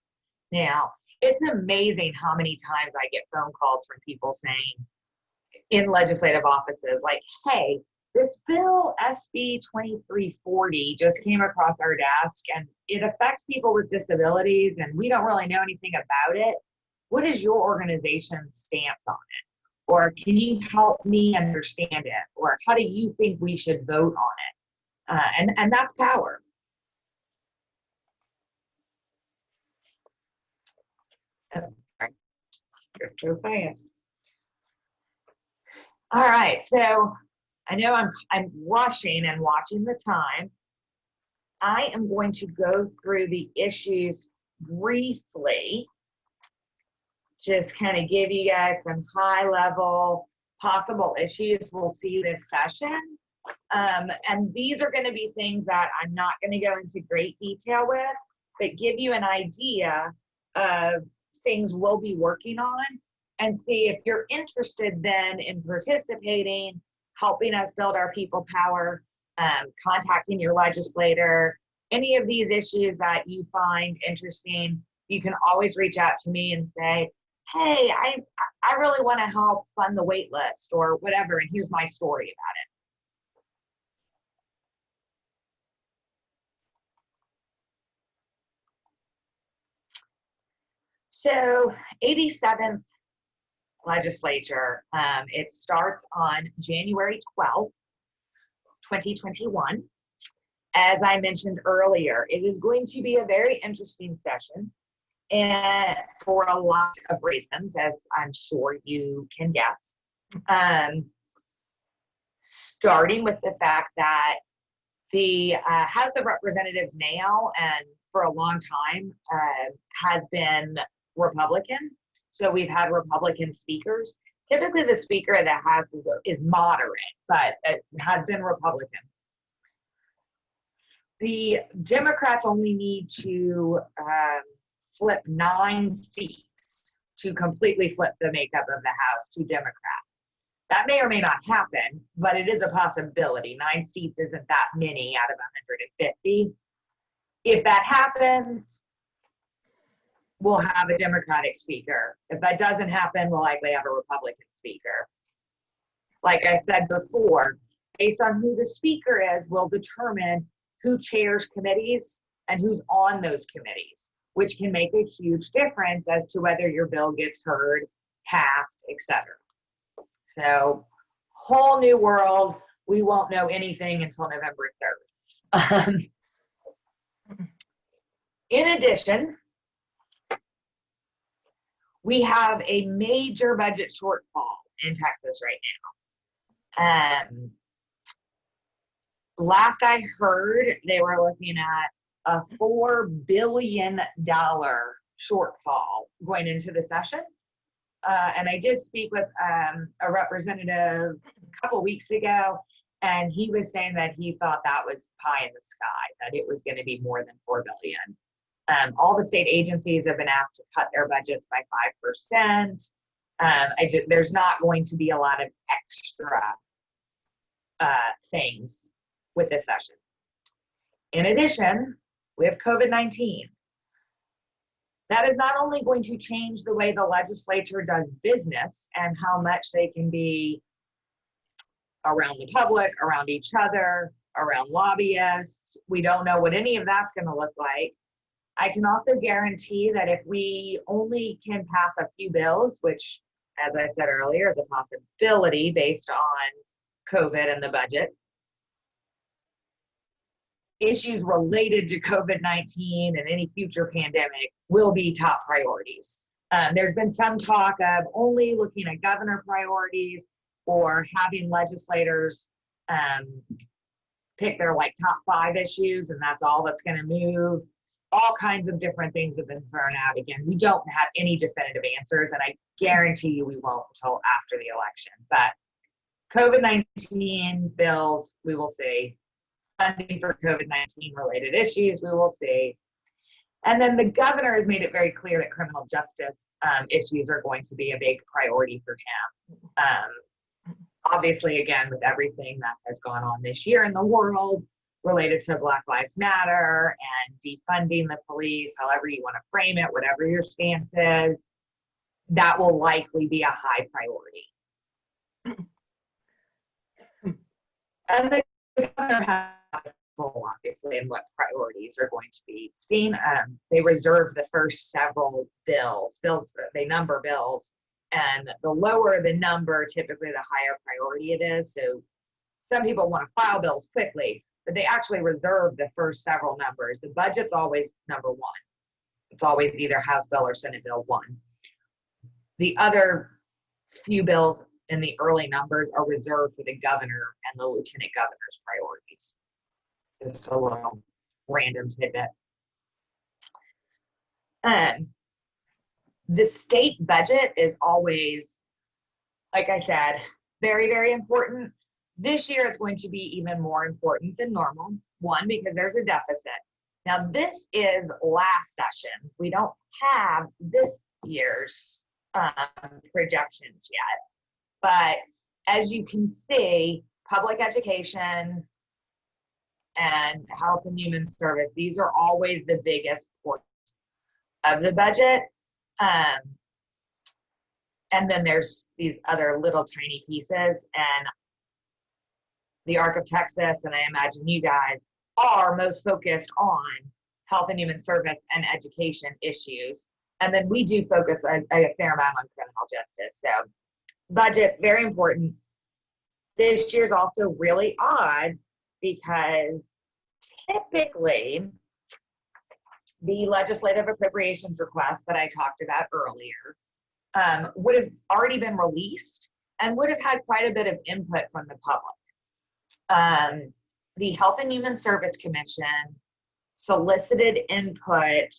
now. It's amazing how many times I get phone calls from people saying in legislative offices like, hey, this bill SB 2340 just came across our desk and it affects people with disabilities and we don't really know anything about it. What is your organization's stance on it? Or can you help me understand it? Or how do you think we should vote on it? And that's power. Oh, sorry. Skipped so fast. All right, so I know I'm rushing and watching the time. I am going to go through the issues briefly, just kind of give you guys some high level possible issues we'll see this session. And these are going to be things that I'm not going to go into great detail with, but give you an idea of things we'll be working on and see if you're interested then in participating, helping us build our people power, contacting your legislator, any of these issues that you find interesting. You can always reach out to me and say, hey, I really want to help fund the wait list or whatever, and here's my story about it. So 87th legislature, it starts on January 12th, 2021. As I mentioned earlier, it is going to be a very interesting session, and for a lot of reasons, as I'm sure you can guess. Starting with the fact that the House of Representatives now, and for a long time, has been Republican. So we've had Republican speakers. Typically the Speaker of the House is moderate, but it has been Republican. The Democrats only need to flip 9 seats to completely flip the makeup of the House to Democrat. That may or may not happen, but it is a possibility. 9 seats isn't that many out of 150. If that happens, we'll have a Democratic speaker. If that doesn't happen, we'll likely have a Republican speaker. Like I said before, based on who the speaker is, will determine who chairs committees and who's on those committees, which can make a huge difference as to whether your bill gets heard, passed, etc. So, whole new world. We won't know anything until November 3rd. In addition, we have a major budget shortfall in Texas right now. Last I heard, they were looking at a $4 billion shortfall going into the session. And I did speak with a representative a couple weeks ago, and he was saying that he thought that was pie in the sky, that it was going to be more than $4 billion. All the state agencies have been asked to cut their budgets by 5%. There's not going to be a lot of extra things with this session. In addition, we have COVID-19. That is not only going to change the way the legislature does business and how much they can be around the public, around each other, around lobbyists. We don't know what any of that's going to look like. I can also guarantee that if we only can pass a few bills, which, as I said earlier, is a possibility based on COVID and the budget, issues related to COVID-19 and any future pandemic will be top priorities. There's been some talk of only looking at governor priorities or having legislators pick their top 5 issues, and that's all that's going to move. All kinds of different things have been thrown out. Again, we don't have any definitive answers, and I guarantee you we won't until after the election. But COVID-19 bills, we will see. Funding for COVID-19 related issues, we will see. And then the governor has made it very clear that criminal justice issues are going to be a big priority for him. Obviously, again, with everything that has gone on this year in the world related to Black Lives Matter and defunding the police, however you want to frame it, whatever your stance is, that will likely be a high priority. And the governor has obviously in what priorities are going to be seen. They reserve the first several bills, they number bills, and the lower the number, typically the higher priority it is. So some people want to file bills quickly, but they actually reserve the first several numbers. The budget's always number 1. It's always either House bill or Senate bill 1. The other few bills in the early numbers are reserved for the governor and the lieutenant governor's priorities. Just a little random tidbit. The state budget is always, like I said, very, very important. This year it's going to be even more important than normal. One, because there's a deficit. Now this is last session. We don't have this year's projections yet. But as you can see, public education and health and human service, these are always the biggest portions of the budget. And then there's these other little tiny pieces, and the Arc of Texas, and I imagine you guys are most focused on health and human service and education issues. And then we do focus a fair amount on criminal justice. So budget, very important. This year's also really odd because typically the legislative appropriations request that I talked about earlier would have already been released and would have had quite a bit of input from the public. The Health and Human Service Commission solicited input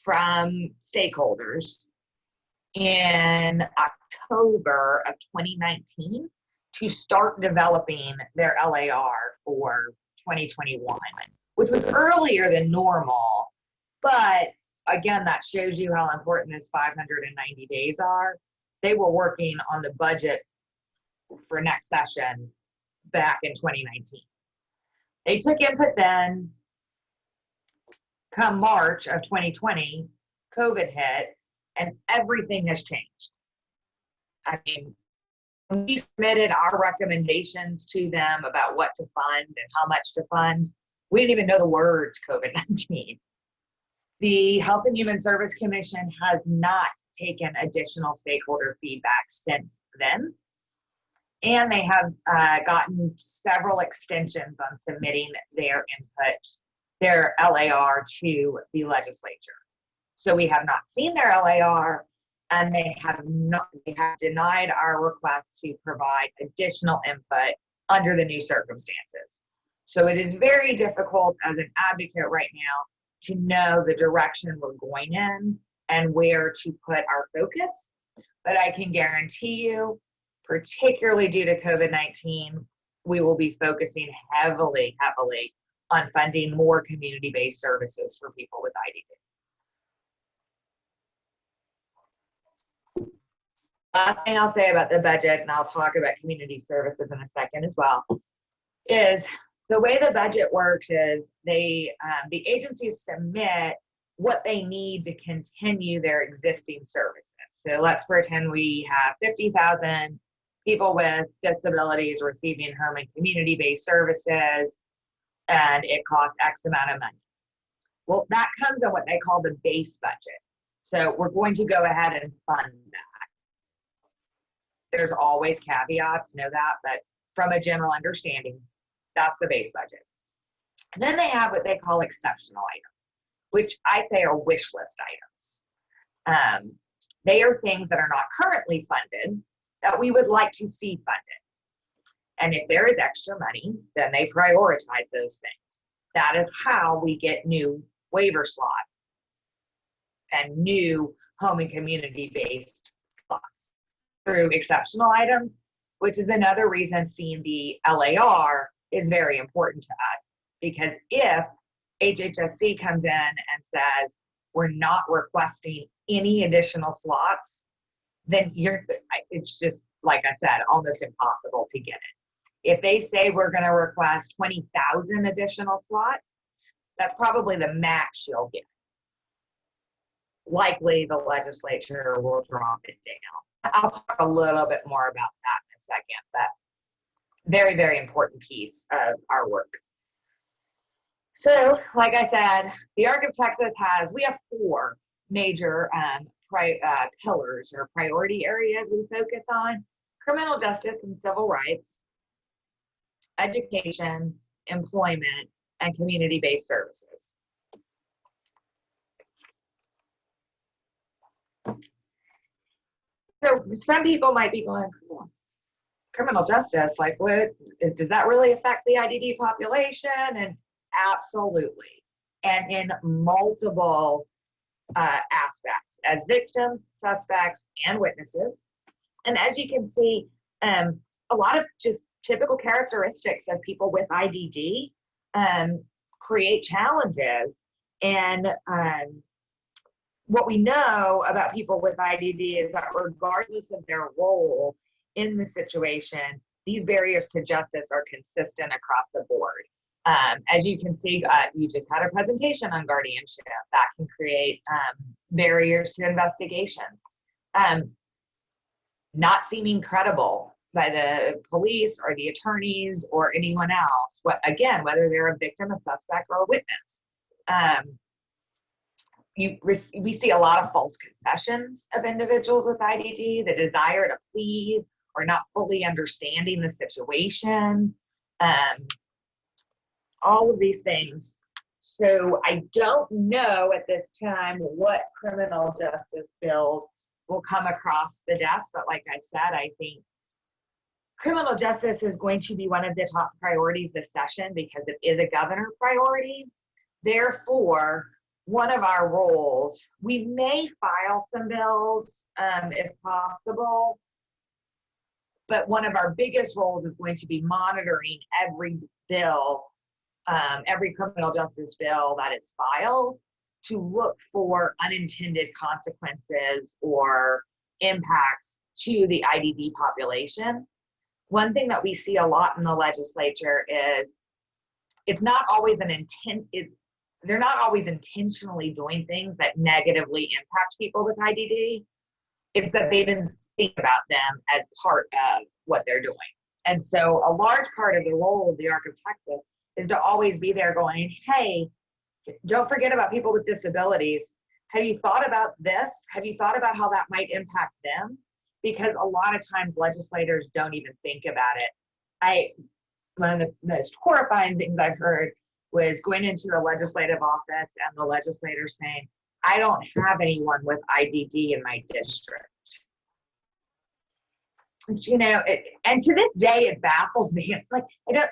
from stakeholders in October of 2019 to start developing their LAR for 2021, which was earlier than normal. But again, that shows you how important this 590 days are. They were working on the budget for next session back in 2019. They took input then. Come March of 2020, COVID hit, and everything has changed. I mean, when we submitted our recommendations to them about what to fund and how much to fund, we didn't even know the words COVID-19. The Health and Human Service Commission has not taken additional stakeholder feedback since then. And they have gotten several extensions on submitting their input, their LAR to the legislature. So we have not seen their LAR, and they have denied our request to provide additional input under the new circumstances. So it is very difficult as an advocate right now to know the direction we're going in and where to put our focus. But I can guarantee you, particularly due to COVID-19, we will be focusing heavily on funding more community-based services for people with IDD. Last thing I'll say about the budget, and I'll talk about community services in a second as well, is the way the budget works is the agencies submit what they need to continue their existing services. So let's pretend we have 50,000 people with disabilities receiving home and community-based services, and it costs X amount of money. Well, that comes in what they call the base budget. So we're going to go ahead and fund that. There's always caveats, know that, but from a general understanding, that's the base budget. And then they have what they call exceptional items, which I say are wish list items. They are things that are not currently funded that we would like to see funded. And if there is extra money, then they prioritize those things. That is how we get new waiver slots and new home and community-based slots through exceptional items, which is another reason seeing the LAR is very important to us. Because if HHSC comes in and says, we're not requesting any additional slots, then it's just, like I said, almost impossible to get it. If they say we're going to request 20,000 additional slots, that's probably the max you'll get. Likely the legislature will drop it down. I'll talk a little bit more about that in a second, but very, very important piece of our work. So, like I said, the ARC of Texas we have 4 major pillars or priority areas we focus on: criminal justice and civil rights, education, employment, and community-based services. So some people might be going, criminal justice, like does that really affect the IDD population? And absolutely. And in multiple aspects, as victims, suspects, and witnesses. And as you can see, a lot of just typical characteristics of people with IDD create challenges. And what we know about people with IDD is that regardless of their role in the situation, these barriers to justice are consistent across the board. As you can see, you just had a presentation on guardianship that can create barriers to investigations. Not seeming credible by the police or the attorneys or anyone else, again, whether they're a victim, a suspect, or a witness. We see a lot of false confessions of individuals with IDD, the desire to please or not fully understanding the situation. All of these things. So I don't know at this time what criminal justice bills will come across the desk, but like I said, I think criminal justice is going to be one of the top priorities this session because it is a governor priority. Therefore, one of our roles, we may file some bills if possible, but one of our biggest roles is going to be monitoring every bill every criminal justice bill that is filed to look for unintended consequences or impacts to the IDD population. One thing that we see a lot in the legislature is it's not always an intent, they're not always intentionally doing things that negatively impact people with IDD. It's that they didn't think about them as part of what they're doing. And so a large part of the role of the ARC of Texas is to always be there going, hey, don't forget about people with disabilities. Have you thought about this? Have you thought about how that might impact them? Because a lot of times legislators don't even think about it. One of the most horrifying things I've heard was going into a legislative office and the legislator saying, I don't have anyone with IDD in my district. You know, and to this day, it baffles me. It's like,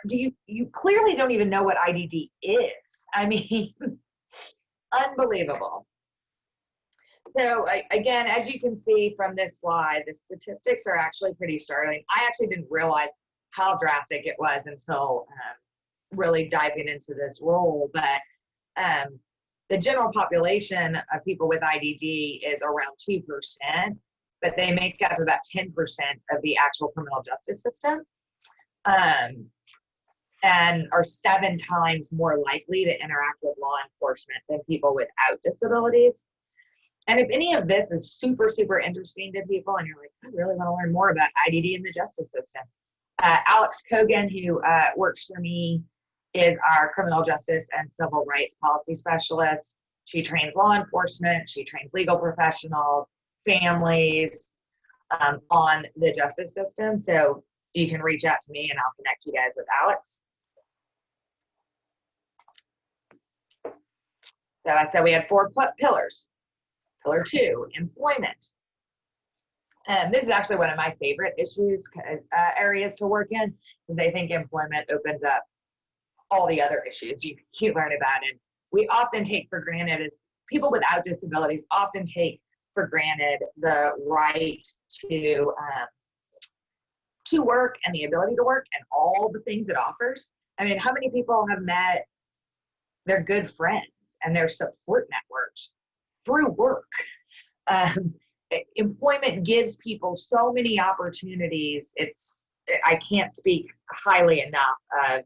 you clearly don't even know what IDD is. I mean, unbelievable. So again, as you can see from this slide, the statistics are actually pretty startling. I actually didn't realize how drastic it was until really diving into this role. But the general population of people with IDD is around 2%, but they make up about 10% of the actual criminal justice system, and are 7 times more likely to interact with law enforcement than people without disabilities. And if any of this is super, super interesting to people and you're like, I really want to learn more about IDD in the justice system, Alex Kogan, who works for me, is our criminal justice and civil rights policy specialist. She trains law enforcement, she trains legal professionals, families on the justice system. So you can reach out to me and I'll connect you guys with Alex. So I said we had 4 pillars. Pillar 2, employment. And this is actually one of my favorite areas to work in, because I think employment opens up all the other issues you learn about. And we often take for granted, as people without disabilities often take for granted, the right to work and the ability to work and all the things it offers. I mean, how many people have met their good friends and their support networks through work? Employment gives people so many opportunities. I can't speak highly enough of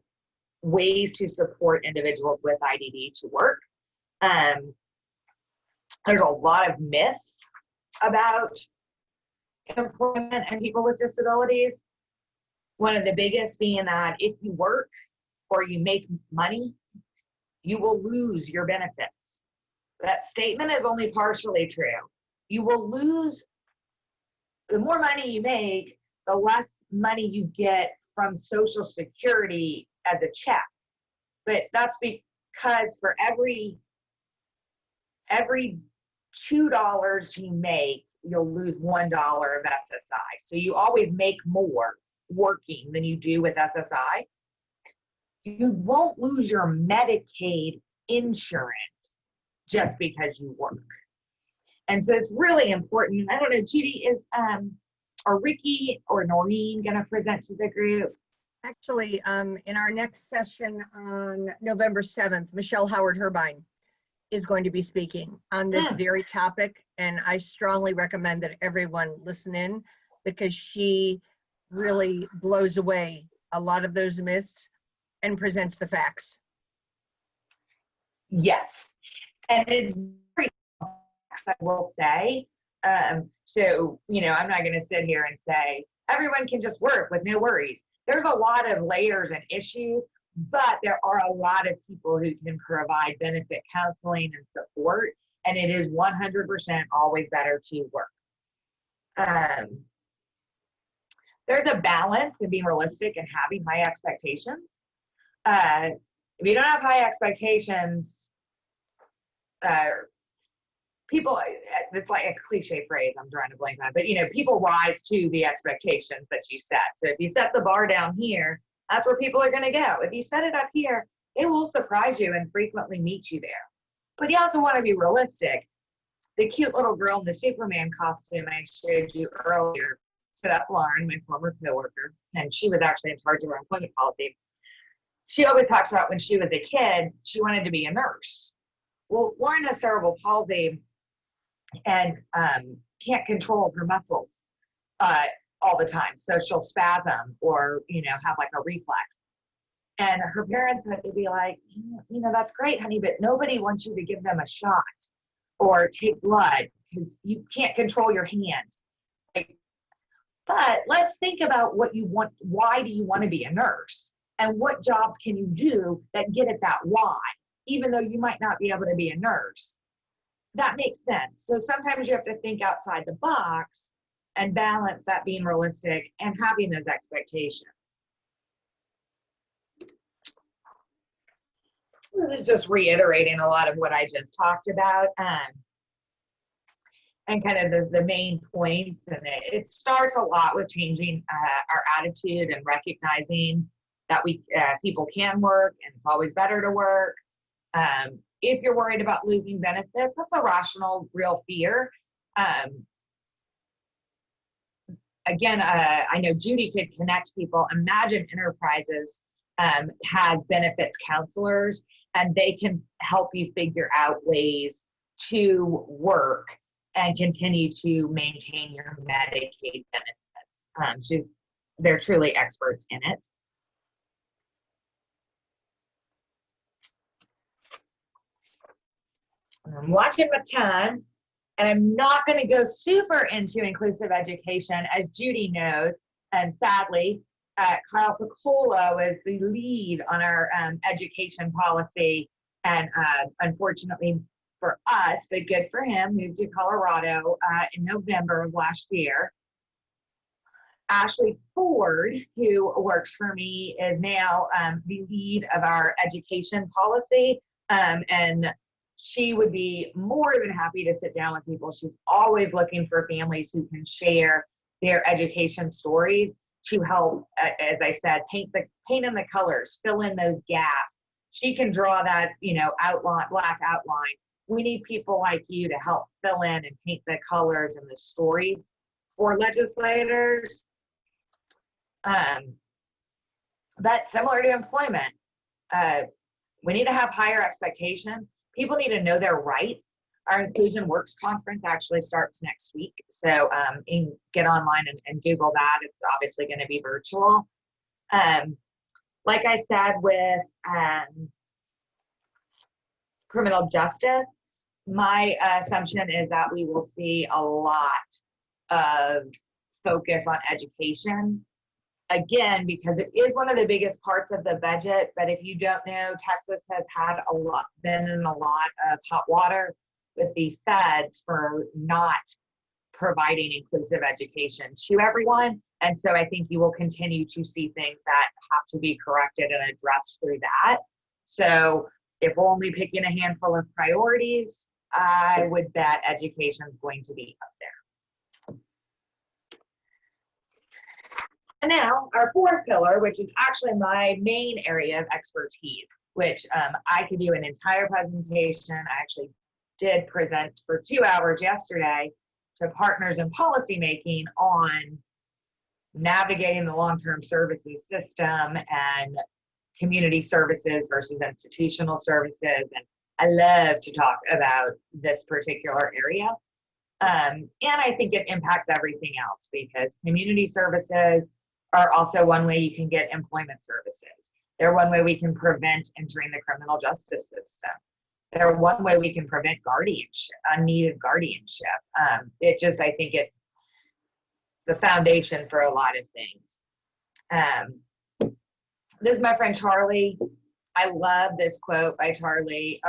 ways to support individuals with IDD to work. There's a lot of myths about employment and people with disabilities. One of the biggest being that if you work or you make money, you will lose your benefits. That statement is only partially true. You will lose, the more money you make, the less money you get from Social Security as a check. But that's because for every $2 you make, you'll lose $1 of SSI. So you always make more working than you do with SSI. You won't lose your Medicaid insurance just because you work. And so it's really important. I don't know, Judy, are Ricky or Noreen going to present to the group? Actually, in our next session on November 7th, Michelle Howard-Herbine is going to be speaking on this very topic. And I strongly recommend that everyone listen in, because she really blows away a lot of those myths and presents the facts. Yes. And it's very complex, I will say. So, you know, I'm not going to sit here and say everyone can just work with no worries. There's a lot of layers and issues, but there are a lot of people who can provide benefit counseling and support, and it is 100% always better to work. There's a balance in being realistic and having high expectations. If you don't have high expectations, people, it's like a cliche phrase, I'm trying to blank on, but you know, people rise to the expectations that you set. So if you set the bar down here, that's where people are going to go. If you set it up here, it will surprise you and frequently meet you there. But you also want to be realistic. The cute little girl in the Superman costume I showed you earlier, so that's Lauren, my former coworker, and she was actually in charge of our employment policy. she always talks about when she was a kid, she wanted to be a nurse. Well, Lauren has cerebral palsy and can't control her muscles all the time. So she'll spasm or, have like a reflex. And her parents had to be like, that's great, honey, but nobody wants you to give them a shot or take blood because you can't control your hand. But let's think about what you want. Why do you want to be a nurse? And what jobs can you do that get at that why, even though you might not be able to be a nurse? That makes sense. So sometimes you have to think outside the box and balance that being realistic and having those expectations. This is just reiterating a lot of what I just talked about. And kind of the main points, and it starts a lot with changing our attitude and recognizing that people can work and it's always better to work. If you're worried about losing benefits, that's a rational, real fear. Again, I know Judy could connect people. Imagine Enterprises has benefits counselors, and they can help you figure out ways to work and continue to maintain your Medicaid benefits. They're truly experts in it. I'm watching my time, and I'm not going to go super into inclusive education, as Judy knows, and sadly, Kyle Piccolo is the lead on our education policy, and unfortunately for us, but good for him, moved to Colorado in November of last year. Ashley Ford, who works for me, is now the lead of our education policy, and she would be more than happy to sit down with people. She's always looking for families who can share their education stories to help, as I said, paint in the colors, fill in those gaps. She can draw that, outline, black outline. We need people like you to help fill in and paint the colors and the stories for legislators. But similar to employment, we need to have higher expectations. People need to know their rights. Our Inclusion Works conference actually starts next week. So you can get online and Google that. It's obviously going to be virtual. Like I said, with criminal justice, my assumption is that we will see a lot of focus on education. Again, because it is one of the biggest parts of the budget, but if you don't know, Texas has been in a lot of hot water with the feds for not providing inclusive education to everyone. And so I think you will continue to see things that have to be corrected and addressed through that. So if we're only picking a handful of priorities, I would bet education is going to be up there. And now our fourth pillar, which is actually my main area of expertise, which I could do an entire presentation. I actually did present for 2 hours yesterday to partners in policymaking on navigating the long-term services system and community services versus institutional services. And I love to talk about this particular area. And I think it impacts everything else, because community services are also one way you can get employment services. They're one way we can prevent entering the criminal justice system. They're one way we can prevent guardianship, unneeded guardianship. I think it's the foundation for a lot of things. This is my friend Charlie. I love this quote by Charlie,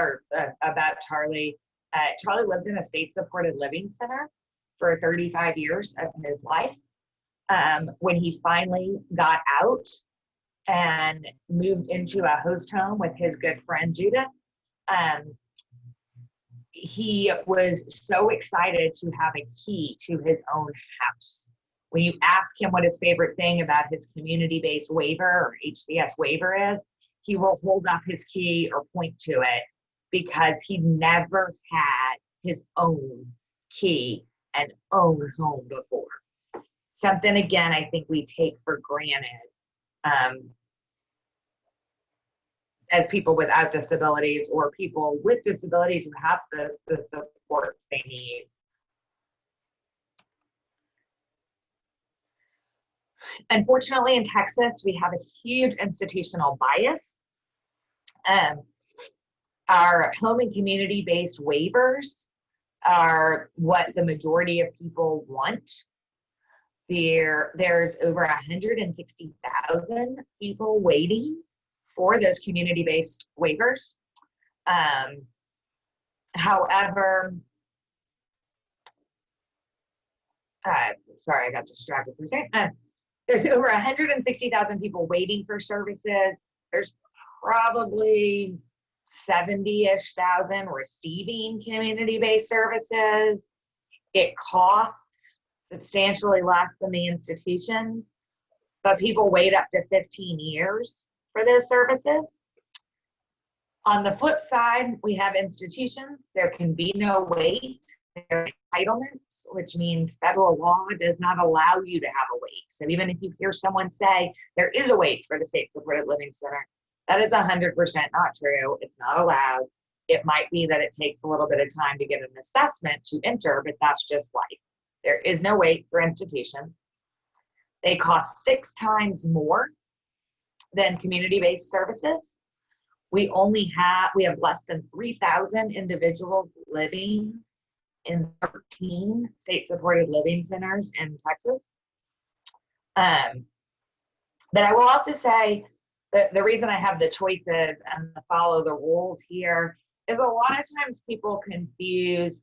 about Charlie. Charlie lived in a state-supported living center for 35 years of his life. When he finally got out and moved into a host home with his good friend Judith, he was so excited to have a key to his own house. When you ask him what his favorite thing about his community-based waiver or HCS waiver is, he will hold up his key or point to it, because he never had his own key and own home before. Something, again, I think we take for granted. as people without disabilities or people with disabilities who have the supports they need. Unfortunately, in Texas, we have a huge institutional bias. Our home and community-based waivers are what the majority of people want. There's over 160,000 people waiting for those community-based waivers. However, sorry, I got distracted for a second. There's over 160,000 people waiting for services. There's probably 70-ish thousand receiving community-based services. It costs substantially less than the institutions, but people wait up to 15 years for those services. On the flip side, we have institutions. There can be no wait. There are entitlements, which means federal law does not allow you to have a wait. So even if you hear someone say there is a wait for the state supported living center, that is 100% not true. It's not allowed. It might be that it takes a little bit of time to get an assessment to enter, but that's just life. There is no wait for institutions. They cost 6 times more than community-based services. We have less than 3,000 individuals living in 13 state-supported living centers in Texas. But I will also say that the reason I have the choices and the follow the rules here is a lot of times people confuse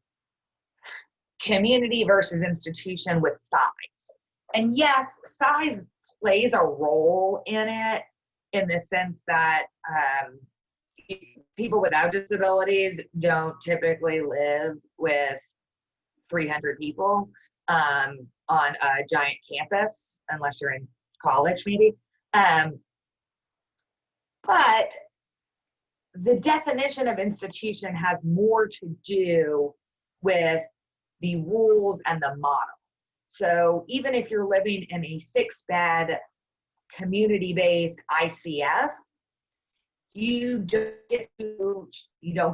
community versus institution with size. And yes, size plays a role in it, in the sense that people without disabilities don't typically live with 300 people on a giant campus, unless you're in college maybe. But the definition of institution has more to do with the rules and the model. So even if you're living in a 6-bed community-based ICF, you don't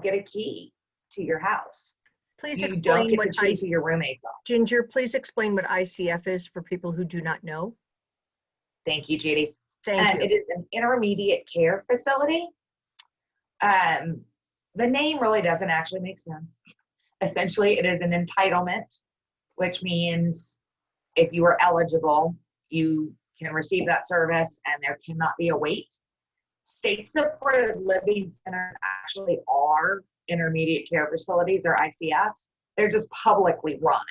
get a key to your house. Please You don't explain get what to choose who your roommates are. Ginger, please explain what ICF is for people who do not know. Thank you, Judy. Thank you. It is an intermediate care facility. The name really doesn't actually make sense. Essentially, it is an entitlement, which means if you are eligible, you can receive that service and there cannot be a wait. State-supported living centers actually are intermediate care facilities, or ICFs. They're just publicly run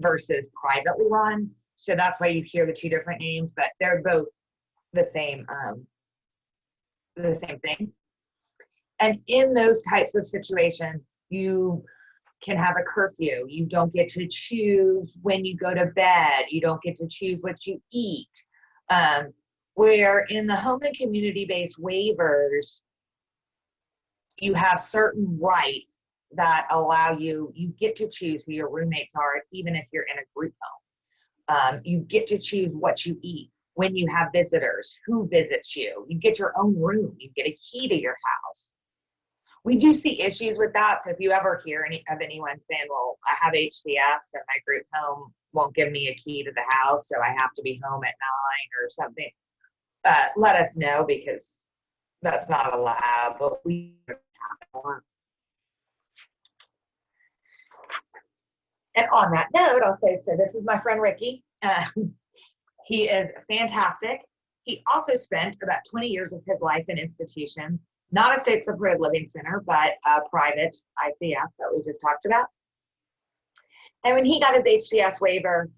versus privately run. So that's why you hear the 2 different names, but they're both the same thing. And in those types of situations, you can have a curfew. You don't get to choose when you go to bed. You don't get to choose what you eat. Where in the home and community-based waivers, you have certain rights that allow you get to choose who your roommates are, even if you're in a group home. You get to choose what you eat, when you have visitors, who visits you. You get your own room. You get a key to your house. We do see issues with that. So if you ever hear of anyone saying, well, I have HCS and my group home won't give me a key to the house, so I have to be home at 9 or something, let us know, because that's not allowed. But we and on that note, I'll say, so this is my friend Ricky. He is fantastic. He also spent about 20 years of his life in institutions, not a state-supported living center, but a private ICF that we just talked about. And when he got his HCS waiver,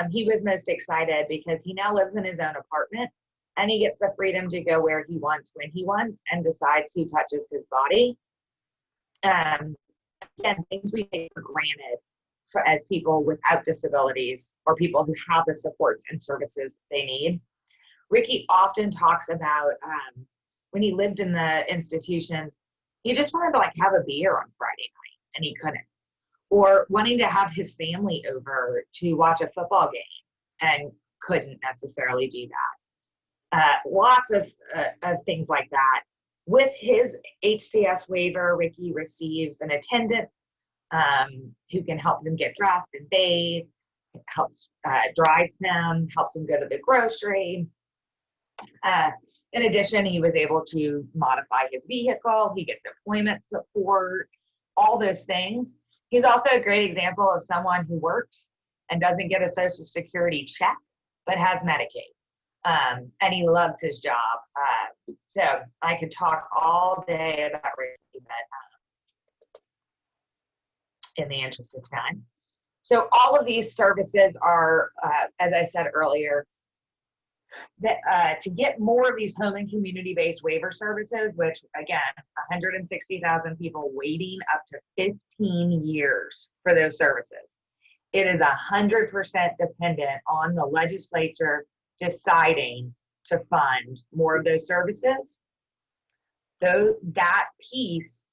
he was most excited because he now lives in his own apartment and he gets the freedom to go where he wants, when he wants, and decides who touches his body. Again, things we take for granted as people without disabilities or people who have the supports and services they need. Ricky often talks about when he lived in the institutions, he just wanted to have a beer on Friday night and he couldn't. Or wanting to have his family over to watch a football game and couldn't necessarily do that. Lots of things like that. With his HCS waiver, Ricky receives an attendant who can help him get dressed and bathe, helps drives him, helps him go to the grocery. In addition, he was able to modify his vehicle. He gets employment support, all those things. He's also a great example of someone who works and doesn't get a Social Security check, but has Medicaid. And he loves his job. So I could talk all day about Ricky, but in the interest of time. So all of these services are, as I said earlier, that to get more of these home and community-based waiver services, which again, 160,000 people waiting up to 15 years for those services. It is 100% dependent on the legislature deciding to fund more of those services. Though that piece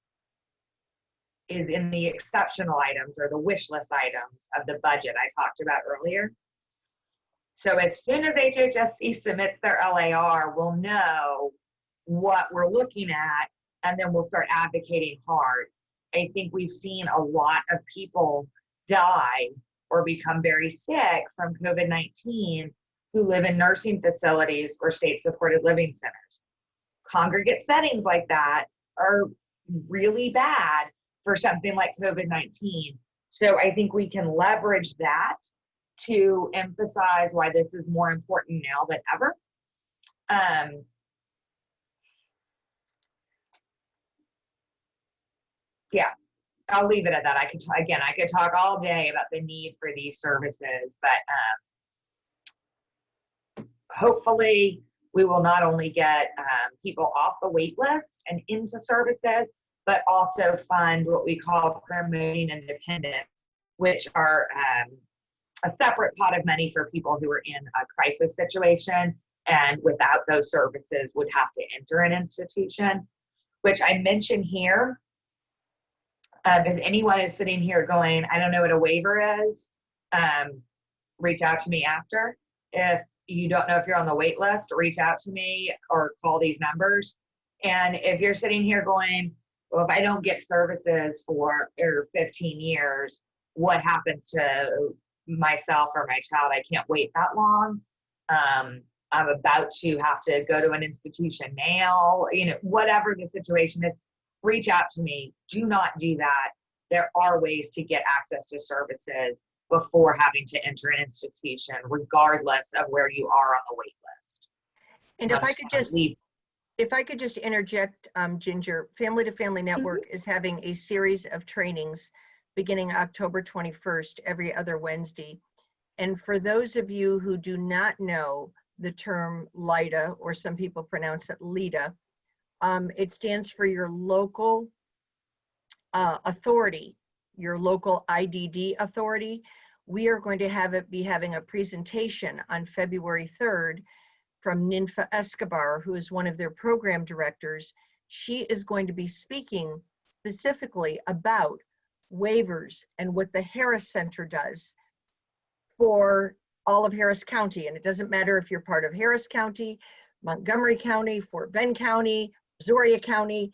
is in the exceptional items or the wish list items of the budget I talked about earlier. So as soon as HHSC submits their LAR, we'll know what we're looking at, and then we'll start advocating hard. I think we've seen a lot of people die or become very sick from COVID-19 who live in nursing facilities or state-supported living centers. Congregate settings like that are really bad for something like COVID-19. So I think we can leverage that to emphasize why this is more important now than ever. Yeah, I'll leave it at that. I could talk all day about the need for these services, but hopefully we will not only get people off the wait list and into services, but also fund what we call promoting independence, which are a separate pot of money for people who are in a crisis situation and without those services would have to enter an institution, which I mention here. If anyone is sitting here going, I don't know what a waiver is, reach out to me after. If you don't know if you're on the wait list, reach out to me or call these numbers. And if you're sitting here going, well, if I don't get services for 15 years, what happens to myself or my child? I can't wait that long. I'm about to have to go to an institution now, whatever the situation is, reach out to me. Do not do that. There are ways to get access to services before having to enter an institution, regardless of where you are on the wait list. And if I could just interject, Ginger, Family to Family Network is having a series of trainings beginning October 21st, every other Wednesday. And for those of you who do not know the term LIDA, or some people pronounce it LIDA, it stands for your local authority, your local IDD authority. We are going to be having a presentation on February 3rd from Ninfa Escobar, who is one of their program directors. She is going to be speaking specifically about waivers and what the Harris Center does for all of Harris County. And it doesn't matter if you're part of Harris County, Montgomery County, Fort Bend County, Brazoria County,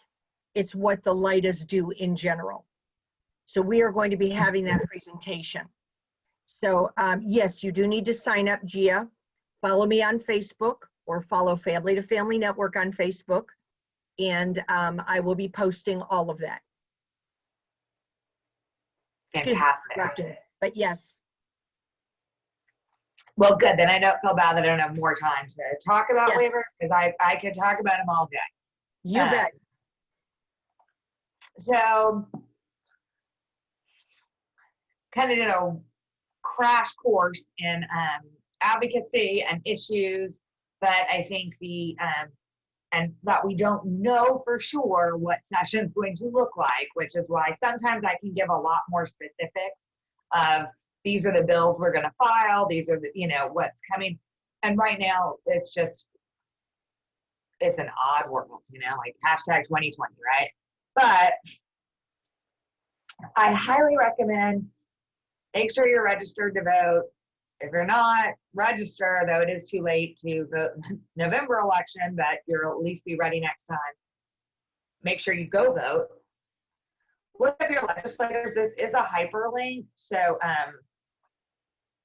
it's what the LIDAs do in general. So we are going to be having that presentation. So yes, you do need to sign up, Gia. Follow me on Facebook or follow Family to Family Network on Facebook. And I will be posting all of that. Fantastic. But yes. Well, good. Then I don't feel bad that I don't have more time to talk about Yes. waivers, because I could talk about them all day. You bet. So kind of did a crash course in advocacy and issues, but I think and that we don't know for sure what session's going to look like, which is why sometimes I can give a lot more specifics of these are the bills we're going to file, these are the, what's coming. And right now it's an odd world, like hashtag 2020, right? But I highly recommend make sure you're registered to vote. If you're not, register, though it is too late to vote November election, but you'll at least be ready next time. make sure you go vote. Look up your legislators. This is a hyperlink. So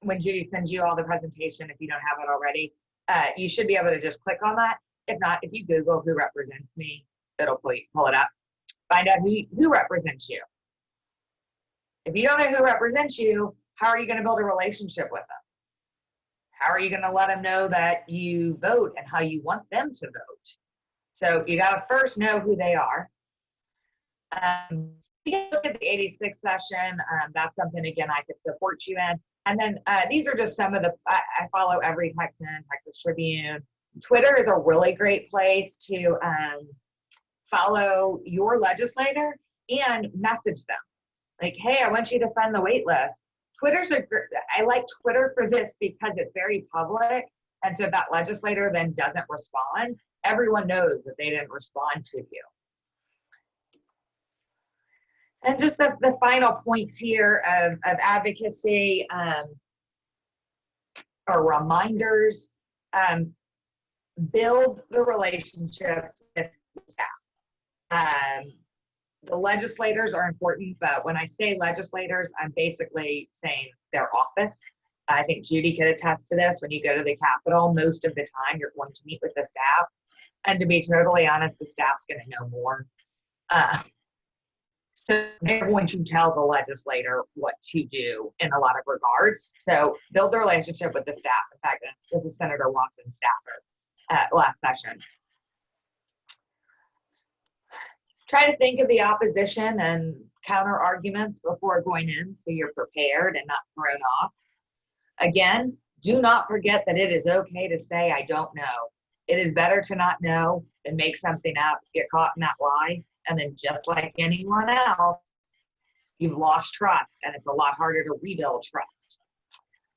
when Judy sends you all the presentation, if you don't have it already, you should be able to just click on that. If not, if you Google who represents me, it'll pull it up. Find out who represents you. If you don't know who represents you, how are you going to build a relationship with them? How are you going to let them know that you vote and how you want them to vote? So you got to first know who they are. You can look at the 86th session. That's something, again, I could support you in. And then these are just some of the, I follow every Texan, Texas Tribune. Twitter is a really great place to follow your legislator and message them. Like, hey, I want you to fund the wait list. I like Twitter for this because it's very public. And so if that legislator then doesn't respond, everyone knows that they didn't respond to you. And just the final points here of advocacy or reminders, build the relationships with the staff. The legislators are important, but when I say legislators, I'm basically saying their office. I think Judy could attest to this. When you go to the Capitol, most of the time you're going to meet with the staff. And to be totally honest, the staff's going to know more. So they're going to tell the legislator what to do in a lot of regards. So build the relationship with the staff. In fact, this is Senator Watson's staffer last session. Try to think of the opposition and counter arguments before going in so you're prepared and not thrown off. Again, do not forget that it is okay to say, I don't know. It is better to not know than make something up, get caught in that lie, and then just like anyone else, you've lost trust, and it's a lot harder to rebuild trust.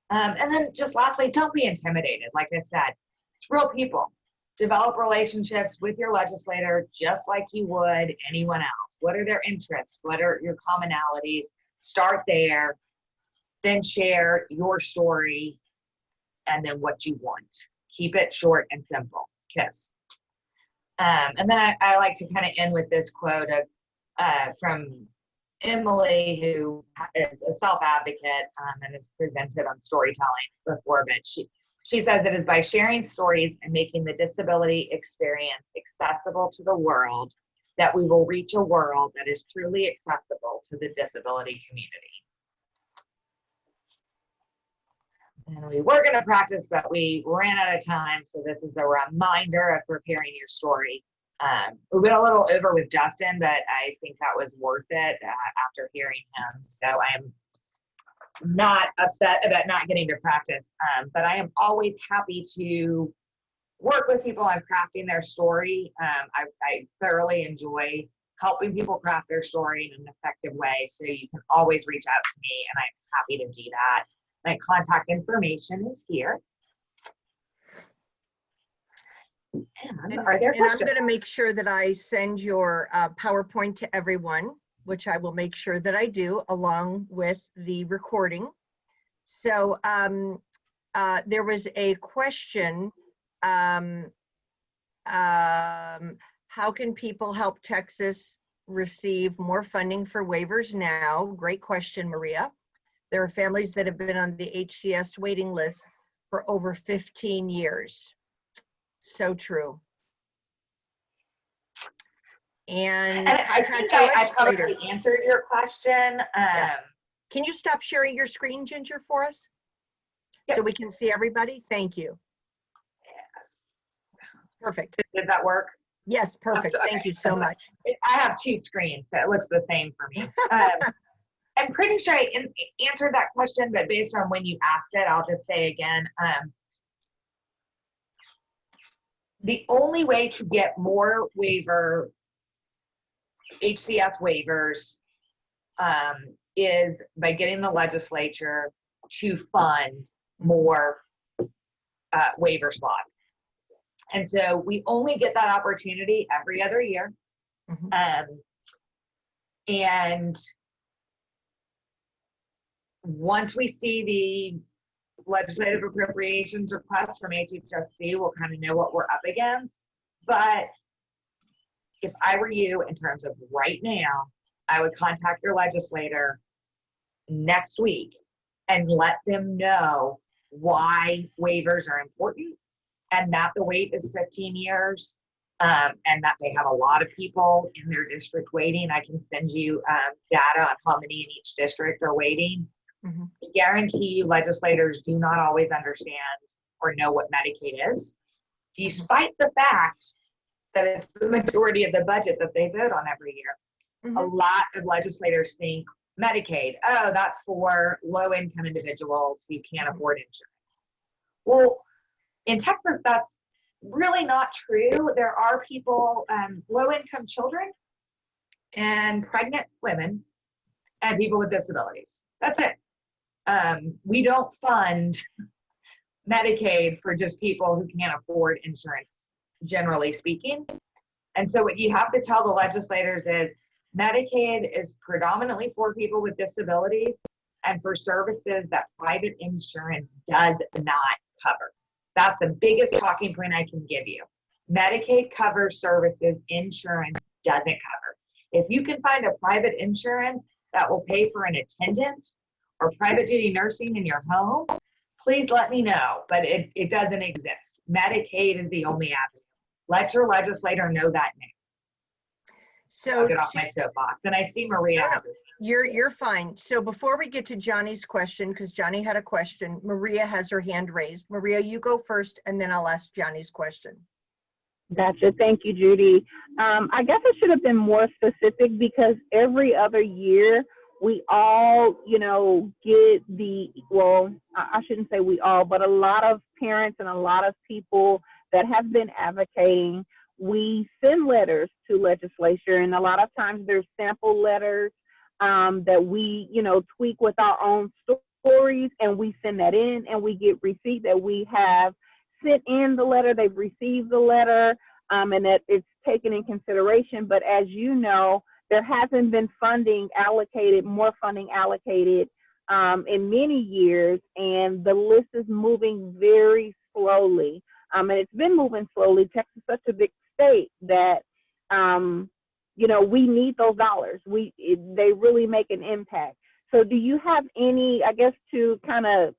And then just lastly, don't be intimidated. Like I said, it's real people. Develop relationships with your legislator just like you would anyone else. What are their interests? What are your commonalities? Start there, then share your story, and then what you want. Keep it short and simple. KISS. And then I like to kind of end with this quote of from Emily, who is a self-advocate and has presented on storytelling before, but she says, it is by sharing stories and making the disability experience accessible to the world that we will reach a world that is truly accessible to the disability community. And we were going to practice, but we ran out of time. So this is a reminder of preparing your story. We went a little over with Justin, but I think that was worth it after hearing him. So I'm not upset about not getting to practice, but I am always happy to work with people on crafting their story. I thoroughly enjoy helping people craft their story in an effective way. So you can always reach out to me, and I'm happy to do that. My contact information is here. And are there questions? I'm going to make sure that I send your PowerPoint to everyone, which I will make sure that I do along with the recording. So there was a question, how can people help Texas receive more funding for waivers now? Great question, Maria. There are families that have been on the HCS waiting list for over 15 years. So true. And I think I probably answered your question. Yeah. Can you stop sharing your screen, Ginger, for us? Yep. So we can see everybody? Thank you. Yes. Perfect. Did that work? Yes, perfect. Okay. Thank you so much. I have two screens, so it looks the same for me. I'm pretty sure I answered that question, but based on when you asked it, I'll just say again, the only way to get more HCS waivers is by getting the legislature to fund more waiver slots. And so we only get that opportunity every other year. Mm-hmm. And once we see the legislative appropriations request from HHSC, we'll kind of know what we're up against. But if I were you, in terms of right now, I would contact your legislator next week and let them know why waivers are important and that the wait is 15 years and that they have a lot of people in their district waiting. I can send you data on how many in each district are waiting. Mhm. I guarantee you legislators do not always understand or know what Medicaid is, despite the fact that it's the majority of the budget that they vote on every year. A lot of legislators think Medicaid, oh, that's for low-income individuals who can't afford insurance. Well, in Texas, that's really not true. There are people, low-income children and pregnant women and people with disabilities. That's it. We don't fund Medicaid for just people who can't afford insurance, generally speaking. And so what you have to tell the legislators is Medicaid is predominantly for people with disabilities and for services that private insurance does not cover. That's the biggest talking point I can give you. Medicaid covers services insurance doesn't cover. If you can find a private insurance that will pay for an attendant or private duty nursing in your home, please let me know, but it doesn't exist. Medicaid is the only avenue. Let your legislator know that now. So I'll get off my soapbox. And I see Maria. you're fine. So before we get to Johnny's question, because Johnny had a question, Maria has her hand raised. Maria, you go first, and then I'll ask Johnny's question. Gotcha. Thank you, Judy. I guess I should have been more specific because every other year we all, get I shouldn't say we all, but a lot of parents and a lot of people that have been advocating, we send letters to legislature, and a lot of times there's sample letters that we, tweak with our own stories, and we send that in, and we get receipt that we have sent in the letter, they've received the letter, and that it's taken in consideration. But as you know, there hasn't been more funding allocated in many years, and the list is moving very slowly. And it's been moving slowly. Texas is such a big state that, we need those dollars. They really make an impact. So do you have any, I guess to kind of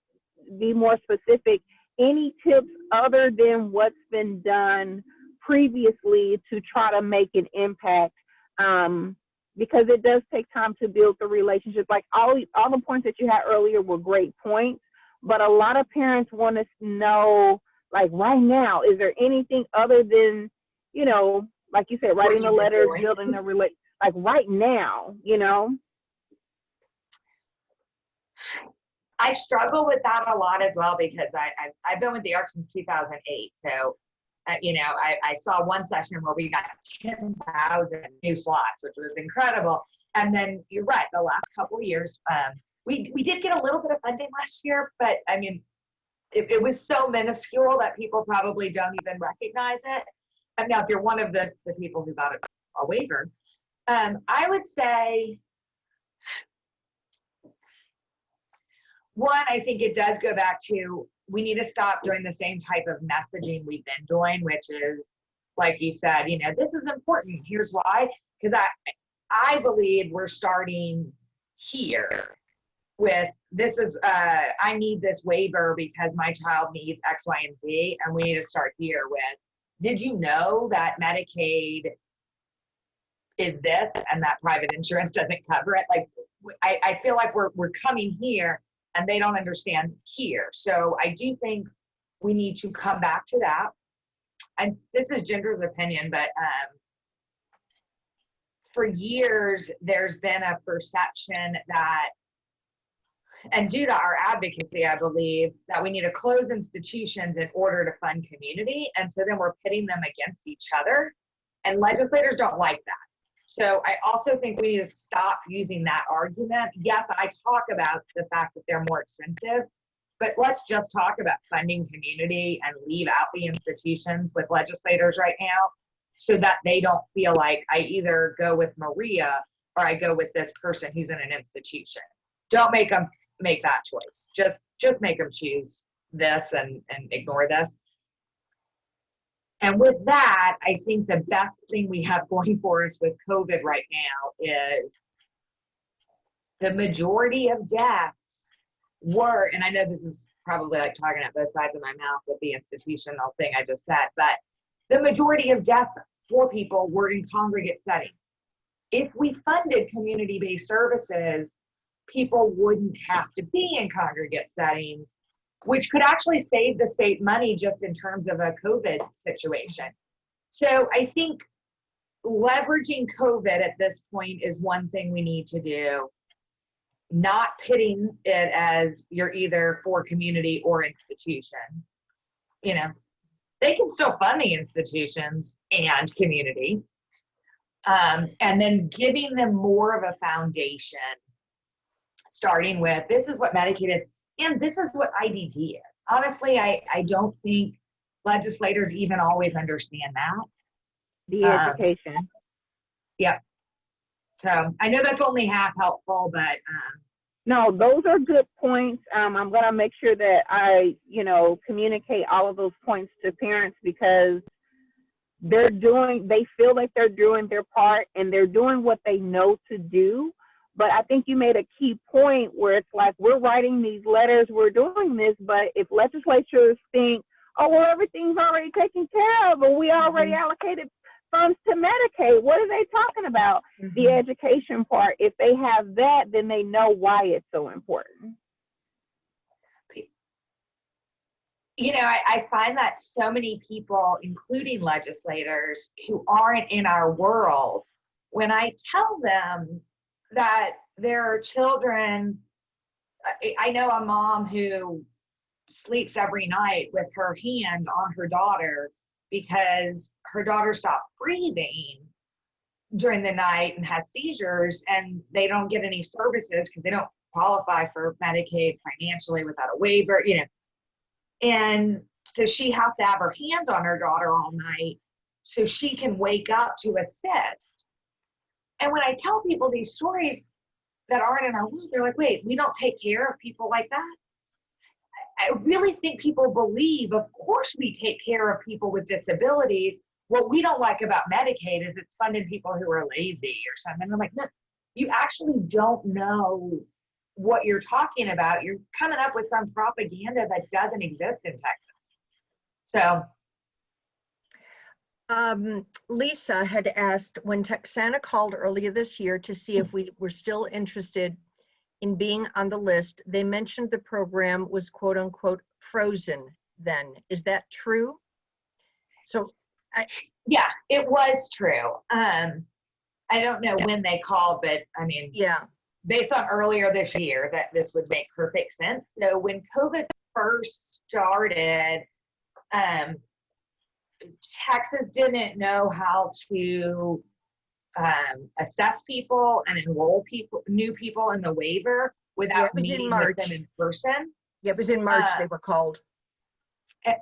be more specific, any tips other than what's been done previously to try to make an impact? Because it does take time to build the relationship. Like all the points that you had earlier were great points, but a lot of parents want to know, like right now, is there anything other than, like you said, writing the letters, building the relationship, like right now, I struggle with that a lot as well because I've been with the ARC since 2008. So, I saw one session where we got 10,000 new slots, which was incredible. And then you're right, the last couple of years, we did get a little bit of funding last year, but I mean, it was so minuscule that people probably don't even recognize it. And now if you're one of the people who got a waiver, I would say, one, I think it does go back to, we need to stop doing the same type of messaging we've been doing, which is, like you said, this is important. Here's why. Because I believe we're starting here with, this is, I need this waiver because my child needs X, Y, and Z. And we need to start here with, did you know that Medicaid is this and that private insurance doesn't cover it? Like, I feel like we're coming here and they don't understand here. So I do think we need to come back to that. And this is Ginger's opinion, but for years, there's been a perception that, and due to our advocacy, I believe, that we need to close institutions in order to fund community. And so then we're pitting them against each other. And legislators don't like that. So I also think we need to stop using that argument. Yes, I talk about the fact that they're more expensive, but let's just talk about funding community and leave out the institutions with legislators right now so that they don't feel like I either go with Maria or I go with this person who's in an institution. Don't make them make that choice. Just make them choose this and ignore this. And with that, I think the best thing we have going for us with COVID right now is the majority of deaths were, and I know this is probably like talking at both sides of my mouth with the institutional thing I just said, but the majority of deaths for people were in congregate settings. If we funded community-based services, people wouldn't have to be in congregate settings, which could actually save the state money just in terms of a COVID situation. So I think leveraging COVID at this point is one thing we need to do, not pitting it as you're either for community or institution. You know, they can still fund the institutions and community. And then giving them more of a foundation, starting with this is what Medicaid is, and this is what IDD is. Honestly, I don't think legislators even always understand that. The education. Yep. So I know that's only half helpful, but no, those are good points. I'm going to make sure that I, communicate all of those points to parents, because they feel like they're doing their part and they're doing what they know to do. But I think you made a key point where it's like, we're writing these letters, we're doing this, but if legislatures think, oh, well, everything's already taken care of, or we already allocated funds to Medicaid, what are they talking about? The education part, if they have that, then they know why it's so important. I find that so many people, including legislators who aren't in our world, when I tell them that there are children, I know a mom who sleeps every night with her hand on her daughter because her daughter stopped breathing during the night and has seizures, and they don't get any services because they don't qualify for Medicaid financially without a waiver, And so she has to have her hand on her daughter all night so she can wake up to assist. And when I tell people these stories that aren't in our world, they're like, wait, we don't take care of people like that? I really think people believe, of course we take care of people with disabilities. What we don't like about Medicaid is it's funding people who are lazy or something. I'm like, no, you actually don't know what you're talking about. You're coming up with some propaganda that doesn't exist in Texas. So Lisa had asked, when Texana called earlier this year to see if we were still interested in being on the list, they mentioned the program was quote unquote frozen then. Is that true? So yeah, it was true. I don't know when they called, but I mean, yeah, based on earlier this year, that this would make perfect sense. So when COVID first started, Texas didn't know how to assess people and enroll new people in the waiver without meeting with them in person. Yeah, it was in March they were called.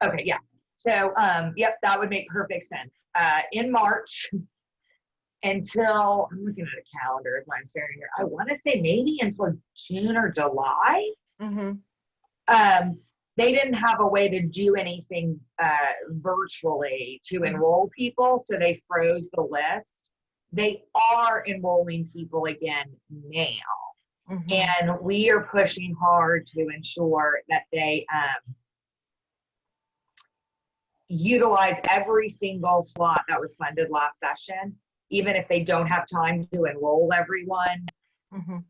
Okay, yeah. So, yep, that would make perfect sense. In March, until, I'm looking at a calendar as I'm staring here, I want to say maybe until June or July. They didn't have a way to do anything virtually to enroll people, so they froze the list. They are enrolling people again now, and we are pushing hard to ensure that they utilize every single slot that was funded last session, even if they don't have time to enroll everyone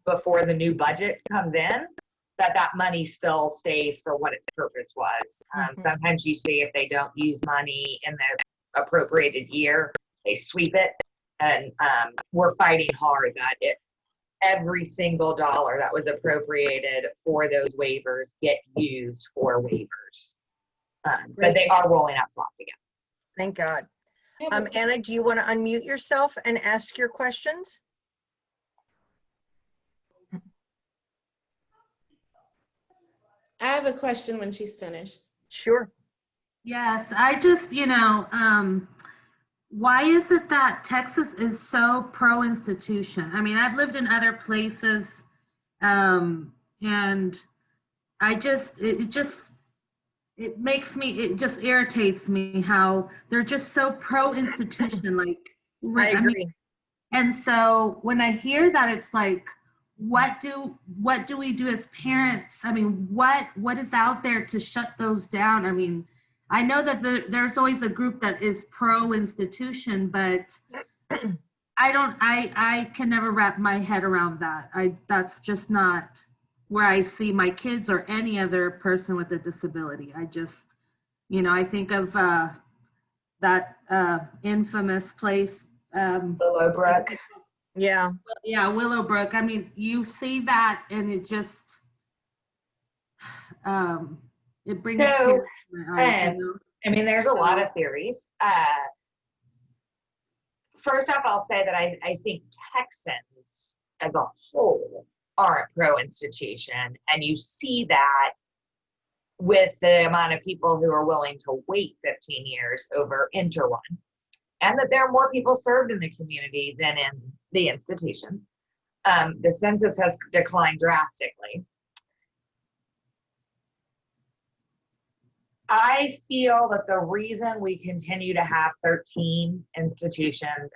before the new budget comes in, that money still stays for what its purpose was. Sometimes you see if they don't use money in the appropriated year, they sweep it. And we're fighting hard that every single dollar that was appropriated for those waivers get used for waivers. But they are rolling out slots again. Thank God. Anna, do you want to unmute yourself and ask your questions? I have a question when she's finished. Sure. Yes, I just, why is it that Texas is so pro-institution? I mean, I've lived in other places, and it just it makes me, it just irritates me how they're just so pro-institution, like, I mean, agree. and so when I hear that, it's like, what do we do as parents? I mean, what is out there to shut those down? I mean, I know that there's always a group that is pro-institution, but I can never wrap my head around that. That's just not where I see my kids or any other person with a disability. I just, I think of that infamous place. Willowbrook. Yeah. Yeah, Willowbrook. I mean, you see that and it just, it brings So, tears to my eyes, I mean, there's a lot of theories. First off, I'll say that I think Texans as a whole aren't pro-institution, and you see that with the amount of people who are willing to wait 15 years over Inter one, and that there are more people served in the community than in the institution. The census has declined drastically. I feel that the reason we continue to have 13 institutions, and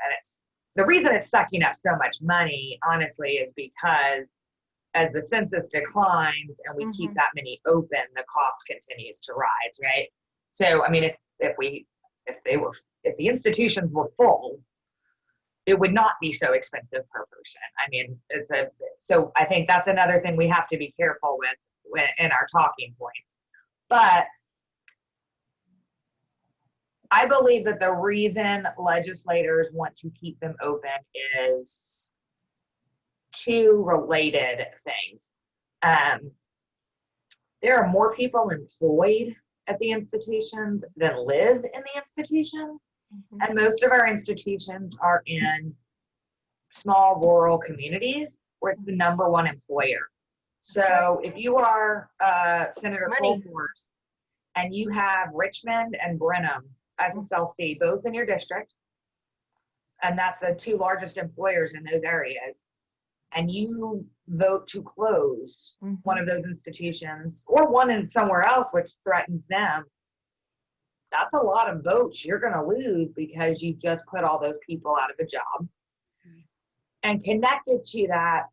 the reason it's sucking up so much money, honestly, is because as the census declines and we keep that many open, the cost continues to rise, right? So, I mean, if the institutions were full, it would not be so expensive per person. I mean, so I think that's another thing we have to be careful with in our talking points. But I believe that the reason legislators want to keep them open is two related things. There are more people employed at the institutions than live in the institutions. And most of our institutions are in small rural communities where it's the #1 employer. So if you are Senator Fulford's and you have Richmond and Brenham SSLC both in your district, and that's the 2 largest employers in those areas, and you vote to close one of those institutions or one in somewhere else which threatens them, that's a lot of votes you're going to lose because you just put all those people out of a job. And connected to that,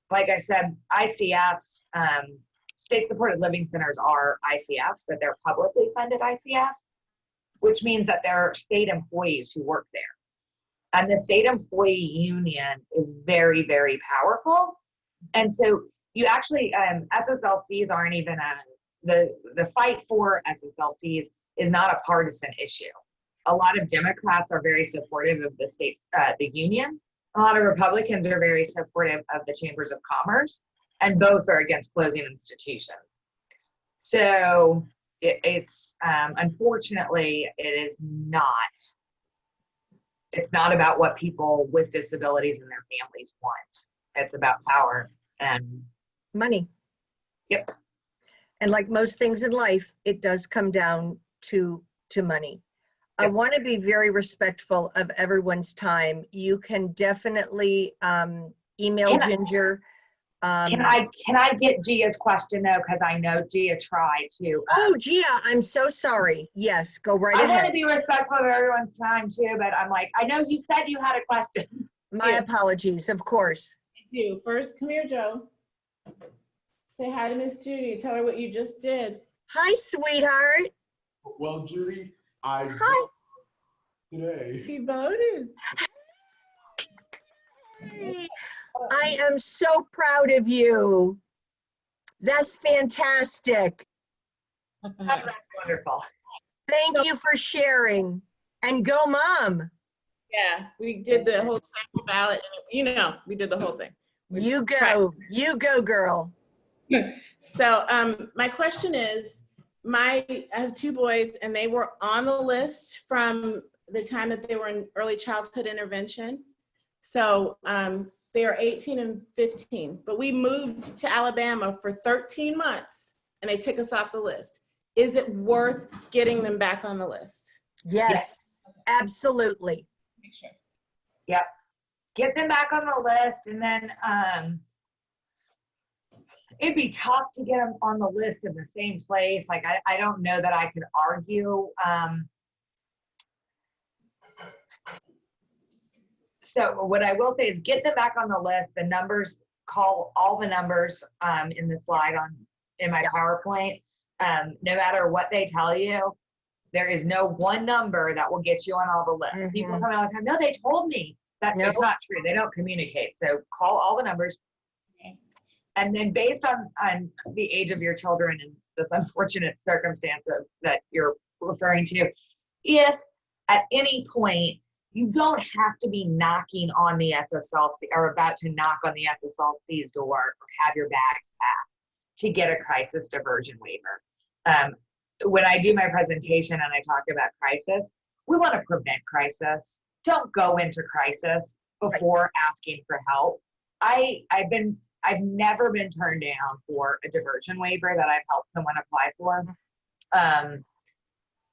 like I said, ICFs, state supported living centers are ICFs, but they're publicly funded ICFs, which means that there are state employees who work there. And the state employee union is very, very powerful. And so you actually, SSLCs aren't even, the fight for SSLCs is not a partisan issue. A lot of Democrats are very supportive of the state's, the union. A lot of Republicans are very supportive of the chambers of commerce, and both are against closing institutions. So it's unfortunately, it's not about what people with disabilities and their families want. It's about power and money. Yep. And like most things in life, it does come down to money. Yep. I want to be very respectful of everyone's time. You can definitely email Ginger. Can I get Gia's question though? Because I know Gia tried to. Oh, Gia, I'm so sorry. Yes, go right ahead. I want to be respectful of everyone's time too, but I'm like, I know you said you had a question. My apologies, of course. Thank you. First, come here, Joe. Say hi to Miss Judy. Tell her what you just did. Hi, sweetheart. Well, Judy, I Hi. Today. He voted. Hey, I am so proud of you. That's fantastic. That's wonderful. Thank you for sharing. And go, Mom. Yeah, we did the whole sample ballot. And, we did the whole thing. You go, girl. So my question is, I have 2 boys and they were on the list from the time that they were in early childhood intervention. So they are 18 and 15, but we moved to Alabama for 13 months and they took us off the list. Is it worth getting them back on the list? Yes. Absolutely. Make sure. Yep. Get them back on the list, and then it'd be tough to get them on the list in the same place. Like, I don't know that I could argue. So what I will say is get them back on the list. The numbers, call all the numbers in the slide in my PowerPoint. No matter what they tell you, there is no one number that will get you on all the lists. People come all the time, no, they told me. It's not true. They don't communicate. So call all the numbers. And then based on the age of your children and this unfortunate circumstance that you're referring to, if at any point you don't have to be knocking on the SSLC or about to knock on the SSLC's door or have your bags packed to get a crisis diversion waiver. When I do my presentation and I talk about crisis, we want to prevent crisis. Don't go into crisis before asking for help. I've never been turned down for a diversion waiver that I've helped someone apply for.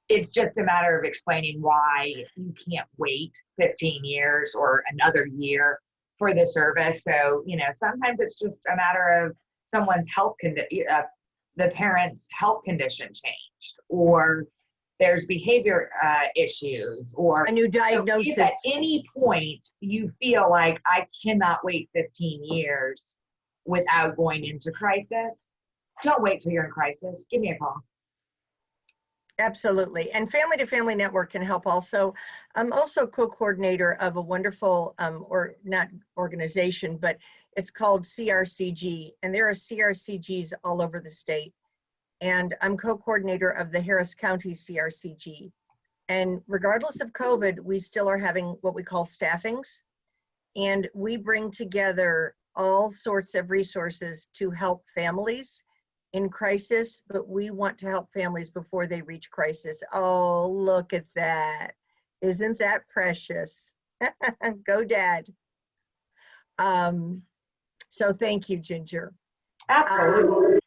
It's just a matter of explaining why you can't wait 15 years or another year for the service. So, sometimes it's just a matter of someone's health the parent's health condition changed, or there's behavior issues, or a new diagnosis. So if at any point you feel like I cannot wait 15 years without going into crisis, don't wait till you're in crisis. Give me a call. Absolutely. And Family to Family Network can help also. I'm also co-coordinator of a wonderful, or not organization, but it's called CRCG. And there are CRCGs all over the state. And I'm co-coordinator of the Harris County CRCG. And regardless of COVID, we still are having what we call staffings. And we bring together all sorts of resources to help families in crisis, but we want to help families before they reach crisis. Oh, look at that. Isn't that precious? Go Dad. So thank you, Ginger. Absolutely.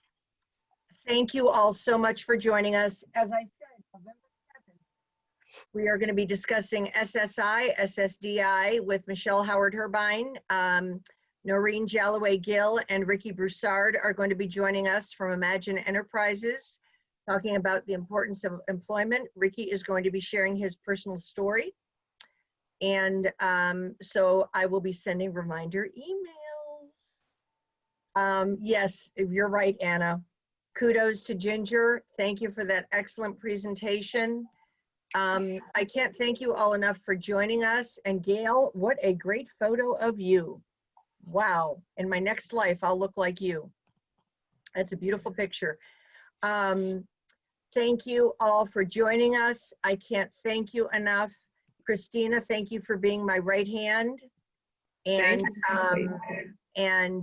Thank you all so much for joining us. As I said, November 7th, we are going to be discussing SSI, SSDI with Michelle Howard-Herbine. Noreen Jalloway-Gill and Ricky Broussard are going to be joining us from Imagine Enterprises, talking about the importance of employment. Ricky is going to be sharing his personal story. And so I will be sending reminder emails. Yes, you're right, Anna. Kudos to Ginger. Thank you for that excellent presentation. I can't thank you all enough for joining us. And Gail, what a great photo of you. Wow, in my next life, I'll look like you. That's a beautiful picture. Thank you all for joining us. I can't thank you enough. Christina, thank you for being my right hand. And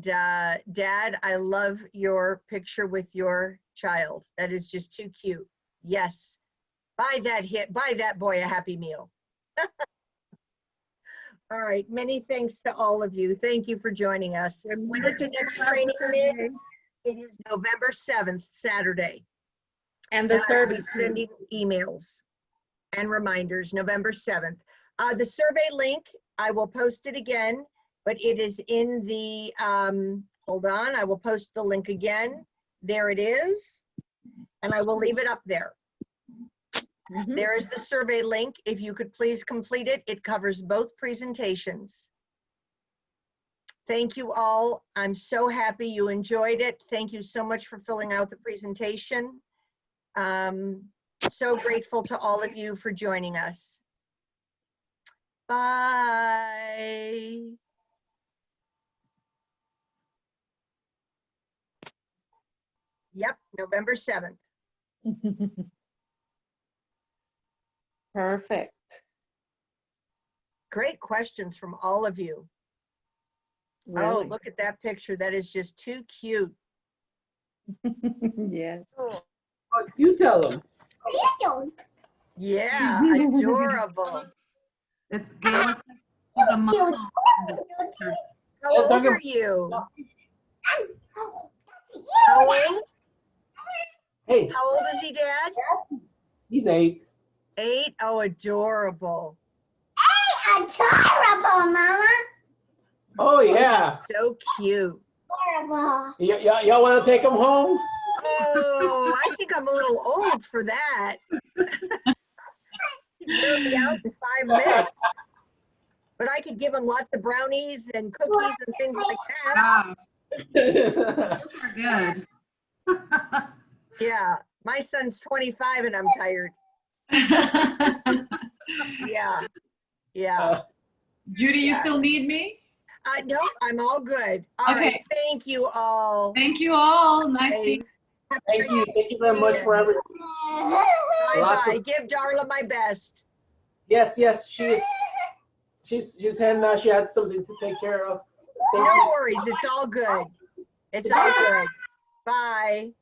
Dad, I love your picture with your child. That is just too cute. Yes, buy that boy a Happy Meal. All right, many thanks to all of you. Thank you for joining us. When is the next training in? It is November 7th, Saturday. And the survey. I'll be sending emails and reminders, November 7th. The survey link, I will post it again, but it is in the, hold on, I will post the link again. There it is, and I will leave it up there. There is the survey link. If you could please complete it. It covers both presentations. Thank you all. I'm so happy you enjoyed it. Thank you so much for filling out the presentation. So grateful to all of you for joining us. Bye. Yep, November 7th. Perfect. Great questions from all of you. Really? Oh, look at that picture. That is just too cute. Yes. Oh, you tell them. Yeah, adorable. It's Gail looks like she's a mom. How old are you? How old? Hey, How old is he, Dad? he's 8. 8? Oh, adorable. Adorable, Mama. Oh, yeah. So cute. Y'all want to take them home? Oh, I think I'm a little old for that. We'll be out in 5 minutes. But I could give them lots of brownies and cookies and things like that. Those are good. Yeah, my son's 25 and I'm tired. Yeah, yeah. Judy, you still need me? No, I'm all good. All Okay. right, thank you all. Thank you all. Nice Okay. seeing Thank you. Thank you very much for everything. Lots Bye-bye. of- Give Darla my best. Yes, she's saying she had something to take care of. Thank No you. worries, it's all good. It's all good. Bye.